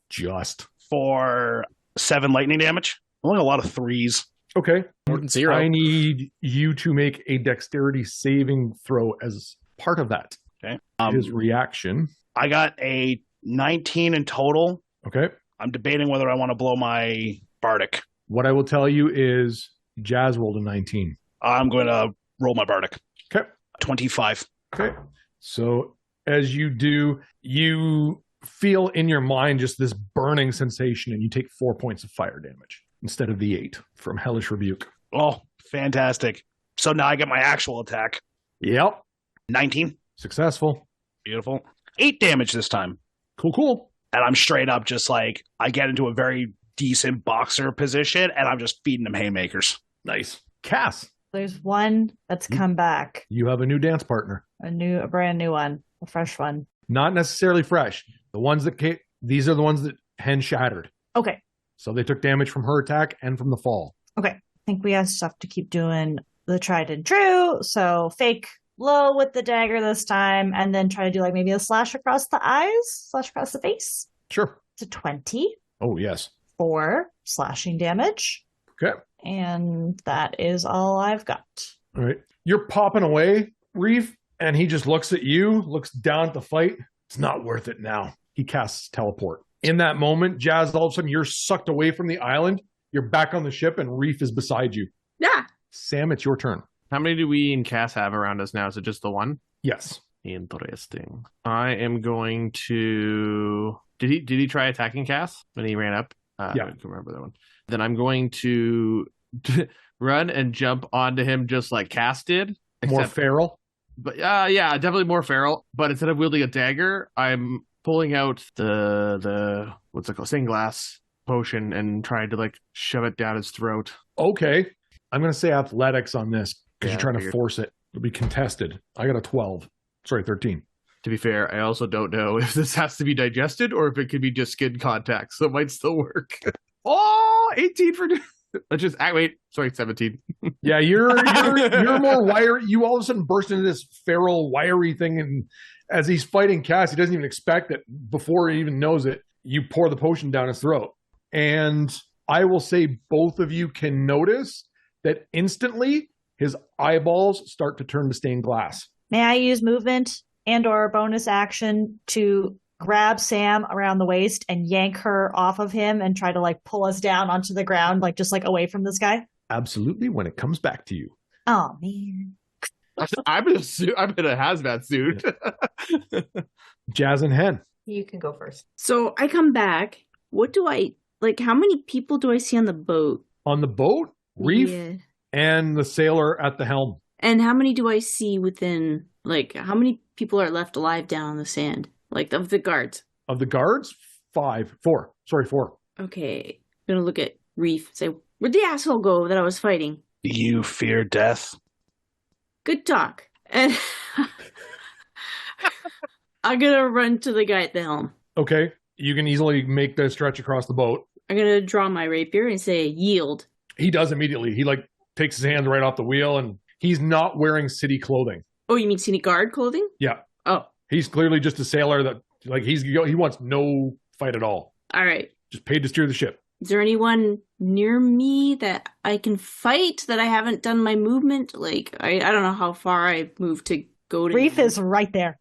Speaker 2: Just.
Speaker 3: For 7 lightning damage. Only a lot of 3s.
Speaker 2: Okay.
Speaker 1: More than 0.
Speaker 2: I need you to make a dexterity saving throw as part of that.
Speaker 3: Okay.
Speaker 2: His reaction.
Speaker 3: I got a 19 in total.
Speaker 2: Okay.
Speaker 3: I'm debating whether I want to blow my Bardic.
Speaker 2: What I will tell you is Jazz rolled a 19.
Speaker 3: I'm going to roll my Bardic.
Speaker 2: Okay.
Speaker 3: 25.
Speaker 2: Okay. So as you do, you feel in your mind just this burning sensation and you take 4 points of fire damage instead of the 8 from Hellish Rebuke.
Speaker 3: Oh, fantastic. So now I get my actual attack.
Speaker 2: Yep.
Speaker 3: 19.
Speaker 2: Successful.
Speaker 3: Beautiful. 8 damage this time.
Speaker 2: Cool.
Speaker 3: And I'm straight up just like, I get into a very decent boxer position and I'm just feeding them haymakers.
Speaker 2: Nice. Cass,
Speaker 6: There's one that's come back.
Speaker 2: you have a new dance partner.
Speaker 6: A brand new one. A fresh one.
Speaker 2: Not necessarily fresh. The ones that these are the ones that Hen shattered.
Speaker 6: Okay.
Speaker 2: So they took damage from her attack and from the fall.
Speaker 6: Okay. I think we have stuff to keep doing the tried and true. So fake low with the dagger this time, and then try to do like maybe a slash across the eyes, slash across the face.
Speaker 2: Sure.
Speaker 6: It's a 20
Speaker 2: Oh, yes.
Speaker 6: for slashing damage.
Speaker 2: Okay.
Speaker 6: And that is all I've got.
Speaker 2: All right. You're popping away, Reef, and he just looks at you, looks down at the fight. It's not worth it now. He casts teleport. In that moment, Jazz, all of a sudden, you're sucked away from the island. You're back on the ship, and Reef is beside you.
Speaker 5: Yeah.
Speaker 2: Sam, it's your turn.
Speaker 7: How many do we and Cass have around us now? Is it just the one?
Speaker 2: Yes.
Speaker 7: Interesting. I am going to... Did he try attacking Cass when he ran up?
Speaker 2: Yeah.
Speaker 7: I don't remember that one. Then I'm going to run and jump onto him just like Cass did.
Speaker 2: More feral?
Speaker 7: But yeah, definitely more feral. But instead of wielding a dagger, I'm pulling out the what's it called, stained glass potion and trying to like shove it down his throat.
Speaker 2: Okay. I'm going to say athletics on this because
Speaker 7: Yeah,
Speaker 2: you're trying to
Speaker 7: figured.
Speaker 2: force it. It'll be contested. I got a 12. Sorry, 13.
Speaker 7: To be fair, I also don't know if this has to be digested or if it could be just skin contact, so it might still work. Oh, 18 for... Let's just... wait, sorry, 17.
Speaker 2: Yeah, you're more wiry. You all of a sudden burst into this feral, wiry thing, and as he's fighting Cass, he doesn't even expect it. Before he even knows it, you pour the potion down his throat. And I will say both of you can notice that instantly his eyeballs start to turn to stained glass.
Speaker 6: May I use movement and or bonus action to grab Sam around the waist and yank her off of him and try to like pull us down onto the ground, like just like away from this guy?
Speaker 2: Absolutely, when it comes back to you.
Speaker 6: Oh man.
Speaker 7: I'm in a suit. I'm in a hazmat suit.
Speaker 2: Jazz and Hen.
Speaker 4: You can go first.
Speaker 5: So I come back. What do I like? How many people do I see on the boat?
Speaker 2: On the boat, Reef
Speaker 5: Yeah.
Speaker 2: and the sailor at the helm.
Speaker 5: And how many do I see within? Like, how many people are left alive down on the sand? Like of the guards.
Speaker 2: Of the guards, 4. Sorry, 4.
Speaker 5: Okay, I'm gonna look at Reef. Say, where'd the asshole go that I was fighting?
Speaker 3: You fear death?
Speaker 5: Good talk. And I'm gonna run to the guy at the helm.
Speaker 2: Okay, you can easily make the stretch across the boat.
Speaker 5: I'm gonna draw my rapier and say, yield.
Speaker 2: He does immediately. He like takes his hands right off the wheel, and he's not wearing city clothing.
Speaker 5: Oh, you mean city guard clothing?
Speaker 2: Yeah,
Speaker 5: Oh,
Speaker 2: he's clearly just a sailor that like he wants no fight at all.
Speaker 5: all right.
Speaker 2: Just paid to steer the ship.
Speaker 5: Is there anyone near me that I can fight that I haven't done my movement? Like, I don't know how far I moved to go to.
Speaker 6: Reef is right there.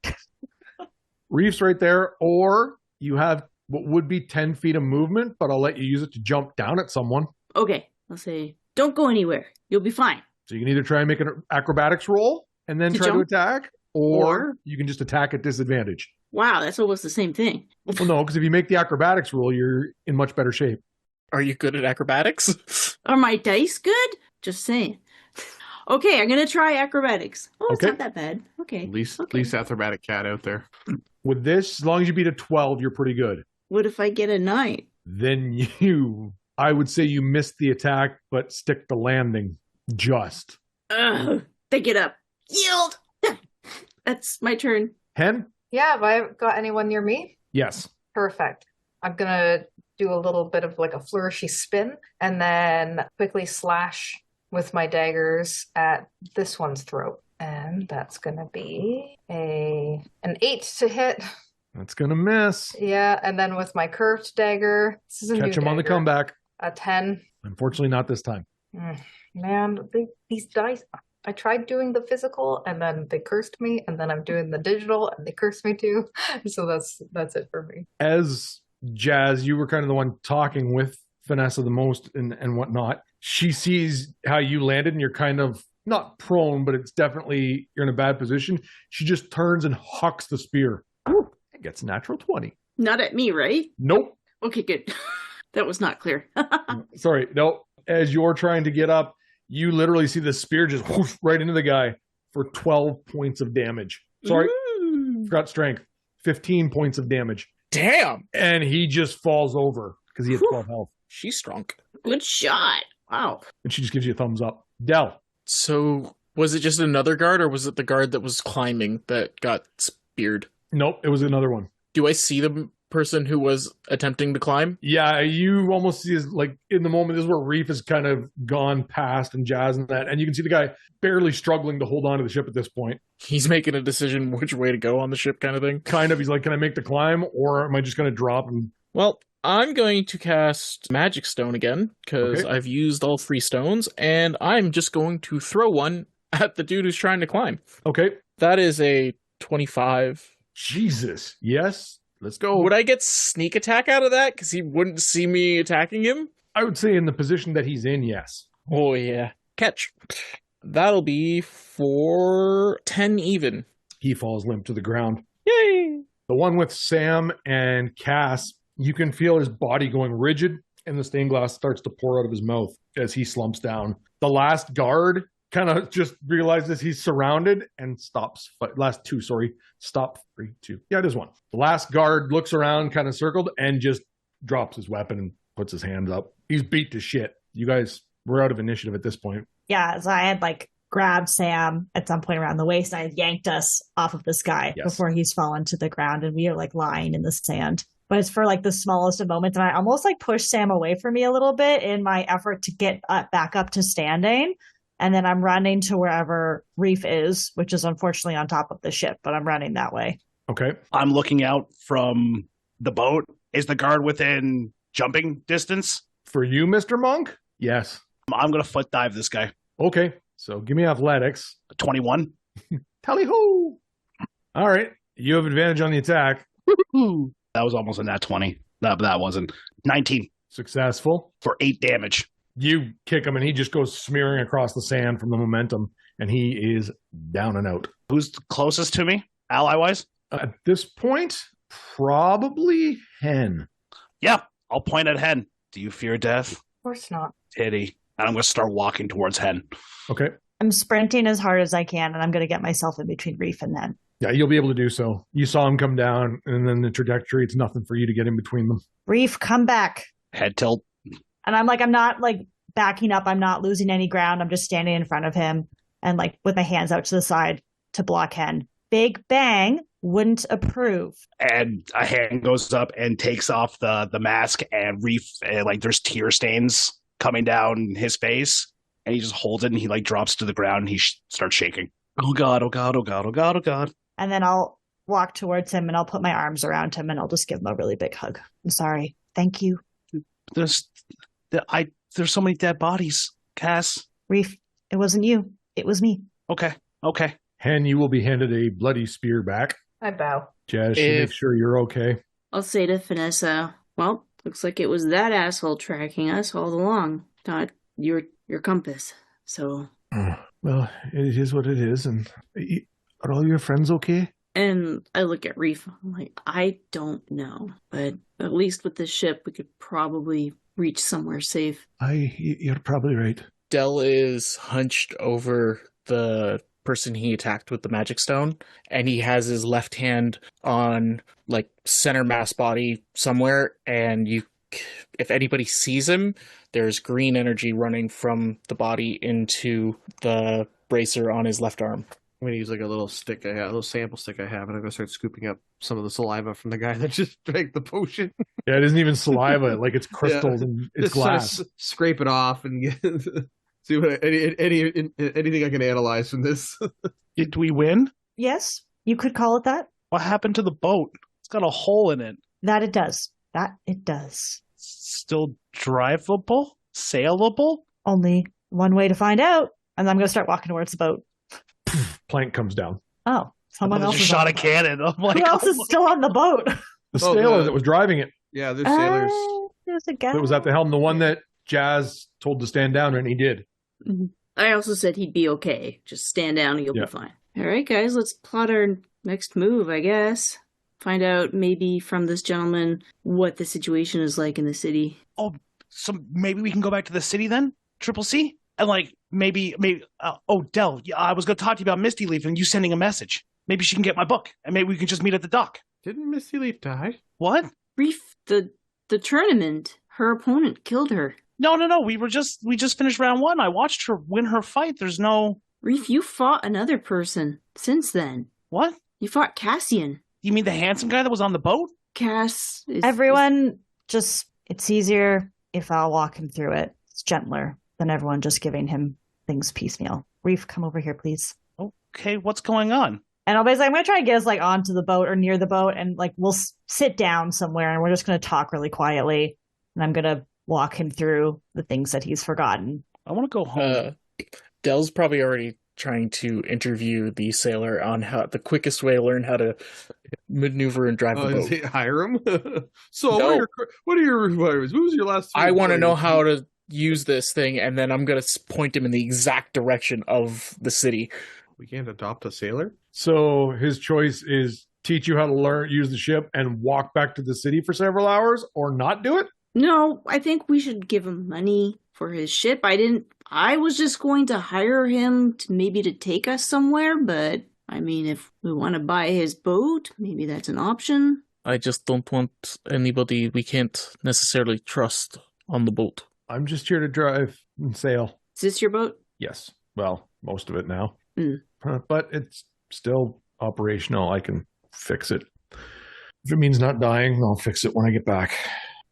Speaker 2: Reef's right there, or you have what would be 10 feet of movement, but I'll let you use it to jump down at someone.
Speaker 5: Okay, I'll say, don't go anywhere. You'll be fine.
Speaker 2: So you can either try and make an acrobatics roll and then
Speaker 5: To
Speaker 2: try to
Speaker 5: jump?
Speaker 2: attack, or you can just attack at disadvantage.
Speaker 5: Wow, that's almost the same thing.
Speaker 2: Well, no, because if you make the acrobatics roll, you're in much better shape.
Speaker 1: Are you good at acrobatics?
Speaker 5: Are my dice good? Just saying. Okay, I'm gonna try acrobatics. Oh, it's
Speaker 2: Okay.
Speaker 5: not that bad. Okay.
Speaker 7: least
Speaker 5: Okay.
Speaker 7: acrobatic cat out there.
Speaker 2: With this, as long as you beat a 12, you're pretty good.
Speaker 5: What if I get a 9?
Speaker 2: Then I would say you missed the attack, but stick the landing just.
Speaker 5: Ugh. They get up. Yield! That's my turn.
Speaker 2: Hen?
Speaker 4: Yeah, have I got anyone near me?
Speaker 2: Yes.
Speaker 4: Perfect. I'm gonna do a little bit of like a flourishy spin and then quickly slash with my daggers at this one's throat. And that's gonna be an 8 to hit.
Speaker 2: That's going to miss.
Speaker 4: Yeah, and then with my curved dagger, this is a
Speaker 2: Catch
Speaker 4: new
Speaker 2: him on the
Speaker 4: dagger,
Speaker 2: comeback.
Speaker 4: a 10.
Speaker 2: Unfortunately, not this time.
Speaker 4: Man, these dice. I tried doing the physical and then they cursed me, and then I'm doing the digital and they cursed me too. So that's it for me.
Speaker 2: As Jazz, you were kind of the one talking with Vanessa the most and whatnot. She sees how you landed and you're kind of not prone, but it's definitely you're in a bad position. She just turns and hucks the spear. Ooh, and gets a natural 20.
Speaker 5: Not at me, right?
Speaker 2: Nope.
Speaker 5: Okay, good. That was not clear.
Speaker 2: Sorry, no. As you're trying to get up, you literally see the spear just whoosh right into the guy for 12 points of damage. Sorry, forgot strength. 15 points of damage.
Speaker 1: Damn!
Speaker 2: And he just falls over because he had 12 health.
Speaker 1: She's strong.
Speaker 5: Good shot. Wow.
Speaker 2: And she just gives you a thumbs up. Dell.
Speaker 1: So, was it just another guard, or was it the guard that was climbing that got speared?
Speaker 2: Nope, it was another one.
Speaker 1: Do I see the person who was attempting to climb?
Speaker 2: Yeah, you almost see his, like, in the moment, this is where Reef has kind of gone past and Jazz and that, and you can see the guy barely struggling to hold on to the ship at this point.
Speaker 1: He's making a decision which way to go on the ship kind of thing.
Speaker 2: Kind of, he's like, can I make the climb, or am I just going to drop? And
Speaker 1: Well, I'm going to cast Magic Stone again, because
Speaker 2: Okay.
Speaker 1: I've used all 3 stones, and I'm just going to throw one at the dude who's trying to climb.
Speaker 2: okay.
Speaker 1: That is a 25.
Speaker 2: Jesus. Yes. Let's go.
Speaker 1: Would I get sneak attack out of that? Because he wouldn't see me attacking him?
Speaker 2: I would say in the position that he's in, yes.
Speaker 1: Oh, yeah. Catch. That'll be for 10 even.
Speaker 2: He falls limp to the ground.
Speaker 1: Yay!
Speaker 2: The one with Sam and Cass, you can feel his body going rigid, and the stained glass starts to pour out of his mouth as he slumps down. The last guard kind of just realizes he's surrounded and stops. Last 2, sorry. Stop. 3, 2. Yeah, it is 1. The last guard looks around, kind of circled, and just drops his weapon and puts his hands up. He's beat to shit. You guys, we're out of initiative at this point.
Speaker 6: Yeah, so I had like grabbed Sam at some point around the waist and I had yanked us off of this guy
Speaker 2: Yes.
Speaker 6: before he's fallen to the ground, and we are like lying in the sand. But it's for like the smallest of moments, and I almost like pushed Sam away from me a little bit in my effort to get back up to standing. And then I'm running to wherever Reef is, which is unfortunately on top of the ship, but I'm running that way.
Speaker 2: Okay.
Speaker 3: I'm looking out from the boat. Is the guard within jumping distance?
Speaker 2: For you, Mr. Monk? Yes.
Speaker 3: I'm going to foot dive this guy.
Speaker 2: Okay. So give me athletics.
Speaker 3: 21.
Speaker 2: Tally ho! All right. You have advantage on the attack.
Speaker 3: That was almost a nat 20. That wasn't. 19
Speaker 2: Successful.
Speaker 3: for 8 damage.
Speaker 2: You kick him, and he just goes smearing across the sand from the momentum, and he is down and out.
Speaker 3: Who's closest to me, ally-wise?
Speaker 2: At this point, probably Hen.
Speaker 3: Yeah, I'll point at Hen. Do you fear death?
Speaker 4: Of course not.
Speaker 3: Pity. And I'm going to start walking towards Hen.
Speaker 2: Okay.
Speaker 6: I'm sprinting as hard as I can, and I'm going to get myself in between Reef and Hen.
Speaker 2: Yeah, you'll be able to do so. You saw him come down, and then the trajectory, it's nothing for you to get in between them.
Speaker 6: Reef, come back.
Speaker 3: Head tilt.
Speaker 6: And I'm not backing up. I'm not losing any ground. I'm just standing in front of him and with my hands out to the side to block Hen. Big Bang wouldn't approve.
Speaker 3: And a hand goes up and takes off the mask, and Reef, there's tear stains coming down his face, and he just holds it, and he drops to the ground, and he starts shaking. Oh God, oh God, oh God, oh God, oh God.
Speaker 6: And then I'll walk towards him and I'll put my arms around him and I'll just give him a really big hug. I'm sorry. Thank you.
Speaker 3: There's so many dead bodies, Cass.
Speaker 6: Reef, it wasn't you. It was me.
Speaker 3: Okay.
Speaker 2: Hen, you will be handed a bloody spear back.
Speaker 4: I bow.
Speaker 2: Jazz, make sure you're okay.
Speaker 5: I'll say to Vanessa, well, looks like it was that asshole tracking us all along, not your compass. So.
Speaker 2: Well, it is what it is. And are all your friends okay?
Speaker 5: And I look at Reef. I'm like, I don't know, but at least with this ship, we could probably reach somewhere safe.
Speaker 2: You're probably right.
Speaker 1: Del is hunched over the person he attacked with the magic stone, and he has his left hand on center mass body somewhere, and if anybody sees him, there's green energy running from the body into the bracer on his left arm.
Speaker 7: I'm going to use a little stick a little sample stick I have, and I'm going to start scooping up some of the saliva from the guy that just drank the potion.
Speaker 2: Yeah, it isn't even saliva. It's crystals and it's
Speaker 7: just
Speaker 2: glass.
Speaker 7: Sort of scrape it off and see what anything I can analyze from this.
Speaker 3: Did we win?
Speaker 6: Yes, you could call it that.
Speaker 3: What happened to the boat? It's got a hole in it.
Speaker 6: That it does. That it does.
Speaker 3: Still drivable? Sailable?
Speaker 6: Only one way to find out. And I'm going to start walking towards the boat.
Speaker 2: Plank comes down.
Speaker 6: Oh, someone else
Speaker 3: just shot a cannon. I'm like,
Speaker 6: who else is still on the boat?
Speaker 2: The sailor that was driving it.
Speaker 7: Yeah, there's sailors.
Speaker 6: There's a guy.
Speaker 2: That was at the helm. The one that Jazz told to stand down, and he did.
Speaker 5: Mm-hmm. I also said he'd be okay. Just stand down and you'll be fine. All right, guys, let's plot our next move, I guess. Find out maybe from this gentleman what the situation is like in the city.
Speaker 3: Oh, so maybe we can go back to the city then? Triple C? And maybe, Del, I was going to talk to you about Misty Leaf and you sending a message. Maybe she can get my book, and maybe we can just meet at the dock.
Speaker 7: Didn't Misty Leaf die?
Speaker 3: What?
Speaker 5: Reef, the tournament, her opponent killed her.
Speaker 3: No. We just finished round 1. I watched her win her fight. There's no...
Speaker 5: Reef, you fought another person since then.
Speaker 3: What?
Speaker 5: You fought Cassian.
Speaker 3: You mean the handsome guy that was on the boat?
Speaker 5: Cass is...
Speaker 6: Everyone, it's easier if I'll walk him through it. It's gentler than everyone just giving him things piecemeal. Reef, come over here, please.
Speaker 3: Okay, what's going on?
Speaker 6: And I'm going to try to get us onto the boat or near the boat, and we'll sit down somewhere and we're just going to talk really quietly. And I'm going to walk him through the things that he's forgotten.
Speaker 3: I want to go home.
Speaker 1: Del's probably already trying to interview the sailor on how the quickest way to learn how to maneuver and drive a boat.
Speaker 7: Does he hire him? So
Speaker 1: No.
Speaker 7: what are your requirements? What was your last?
Speaker 1: I want to know how to use this thing, and then I'm going to point him in the exact direction of the city.
Speaker 7: We can't adopt a sailor?
Speaker 2: So his choice is teach you how to use the ship and walk back to the city for several hours, or not do it?
Speaker 5: No, I think we should give him money for his ship. I was just going to hire him to take us somewhere, but I mean, if we want to buy his boat, maybe that's an option.
Speaker 1: I just don't want anybody we can't necessarily trust on the boat.
Speaker 2: I'm just here to drive and sail.
Speaker 5: Is this your boat?
Speaker 2: Yes. Well, most of it now.
Speaker 5: Mm.
Speaker 2: But it's still operational. I can fix it. If it means not dying, I'll fix it when I get back.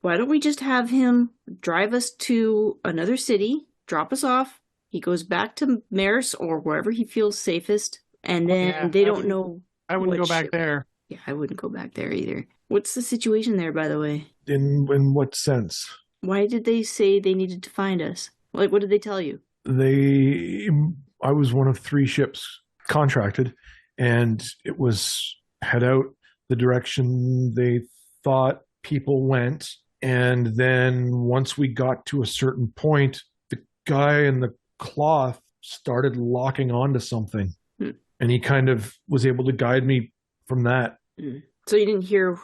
Speaker 5: Why don't we just have him drive us to another city, drop us off, he goes back to Maris or wherever he feels safest, and then they don't know.
Speaker 3: I wouldn't
Speaker 5: what
Speaker 3: go back
Speaker 5: ship.
Speaker 3: there.
Speaker 5: Yeah, I wouldn't go back there either. What's the situation there, by the way?
Speaker 2: In what sense?
Speaker 5: Why did they say they needed to find us? What did they tell you?
Speaker 2: I was one of 3 ships contracted, and it was head out the direction they thought people went. And then once we got to a certain point, the guy in the cloth started locking onto something. And he kind of was able to guide me from that.
Speaker 5: So you didn't hear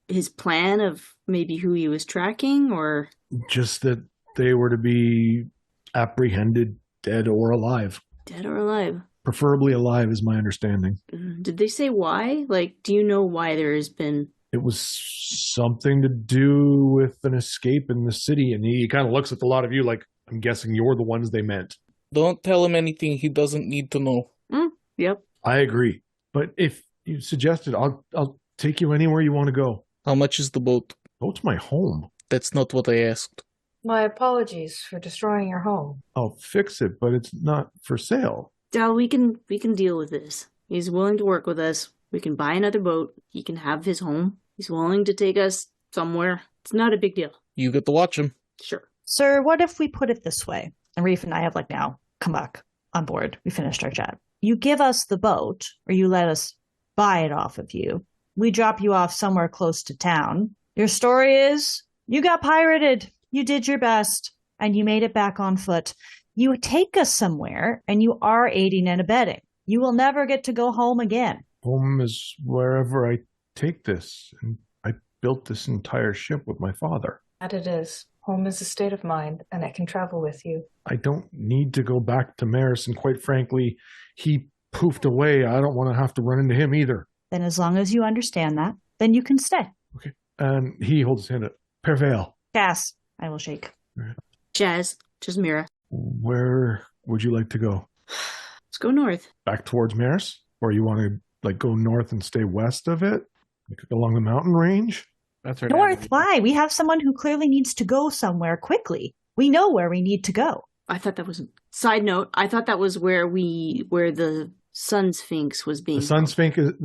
Speaker 5: his plan of maybe who he was tracking, or
Speaker 2: just that they were to be apprehended, dead or alive.
Speaker 5: Dead or alive?
Speaker 2: Preferably alive is my understanding.
Speaker 5: Did they say why? Like, do you know why there has been...
Speaker 2: It was something to do with an escape in the city, and he kind of looks at a lot of you like, I'm guessing you're the ones they meant.
Speaker 1: Don't tell him anything he doesn't need to know.
Speaker 5: Yep.
Speaker 2: I agree. But if you suggested, I'll take you anywhere you want to go.
Speaker 1: How much is the boat?
Speaker 2: Boat's my home.
Speaker 1: That's not what I asked.
Speaker 4: My apologies for destroying your home.
Speaker 2: I'll fix it, but it's not for sale.
Speaker 5: Dal, we can deal with this. He's willing to work with us. We can buy another boat. He can have his home. He's willing to take us somewhere. It's not a big deal.
Speaker 1: You get to watch him.
Speaker 5: Sure.
Speaker 6: Sir, what if we put it this way? And Reef and I have now come back on board. We finished our chat. You give us the boat, or you let us buy it off of you. We drop you off somewhere close to town. Your story is, you got pirated. You did your best, and you made it back on foot. You take us somewhere, and you are aiding and abetting. You will never get to go home again.
Speaker 2: Home is wherever I take this, and I built this entire ship with my father.
Speaker 4: That it is. Home is a state of mind, and it can travel with you.
Speaker 2: I don't need to go back to Maris, and quite frankly, he poofed away. I don't want to have to run into him either.
Speaker 6: Then as long as you understand that, then you can stay.
Speaker 2: Okay. And he holds his hand up. Pervale.
Speaker 6: Cass, I will shake.
Speaker 5: Jazz, Jasmira.
Speaker 2: Where would you like to go?
Speaker 5: Let's go north.
Speaker 2: Back towards Maris? Or you want to go north and stay west of it? Along the mountain range?
Speaker 7: That's right.
Speaker 6: North, why? We have someone who clearly needs to go somewhere quickly. We know where we need to go.
Speaker 5: I thought that was... Side note, I thought that was where the Sun Sphinx was being...
Speaker 2: The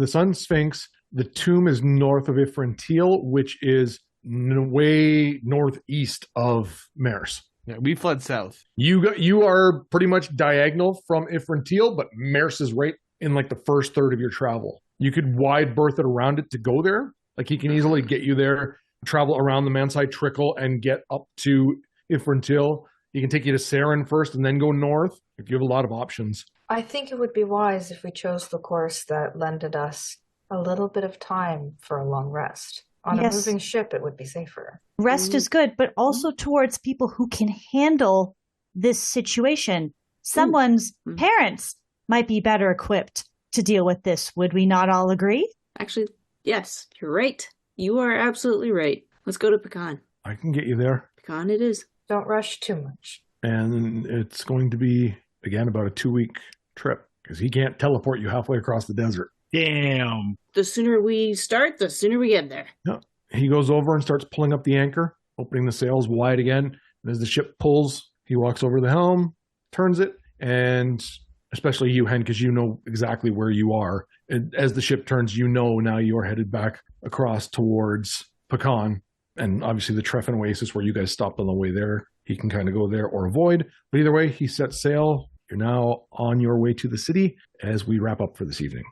Speaker 2: Sun Sphinx, the tomb is north of Ifrantil, which is way northeast of Maris.
Speaker 7: Yeah, we fled south.
Speaker 2: You are pretty much diagonal from Ifrantil, but Maris is right in the first third of your travel. You could wide berth it around it to go there. He can easily get you there, travel around the Mansai Trickle and get up to Ifrantil. He can take you to Saren first and then go north. You have a lot of options.
Speaker 4: I think it would be wise if we chose the course that lended us a little bit of time for a long rest. On a moving ship, it would be safer.
Speaker 6: Rest is good, but also towards people who can handle this situation. Someone's parents might be better equipped to deal with this. Would we not all agree?
Speaker 5: Actually, yes, you're right. You are absolutely right. Let's go to Pecan.
Speaker 2: I can get you there.
Speaker 5: Pecan it is.
Speaker 4: Don't rush too much.
Speaker 2: And it's going to be, again, about a 2-week trip because he can't teleport you halfway across the desert.
Speaker 3: Damn.
Speaker 5: The sooner we start, the sooner we get there.
Speaker 2: No. He goes over and starts pulling up the anchor, opening the sails wide again. And as the ship pulls, he walks over the helm, turns it, and especially you, Hen, because you know exactly where you are. And as the ship turns, now you're headed back across towards Pecan. And obviously the Treffin Oasis where you guys stopped on the way there. He can kind of go there or avoid. But either way, he sets sail. You're now on your way to the city as we wrap up for this evening.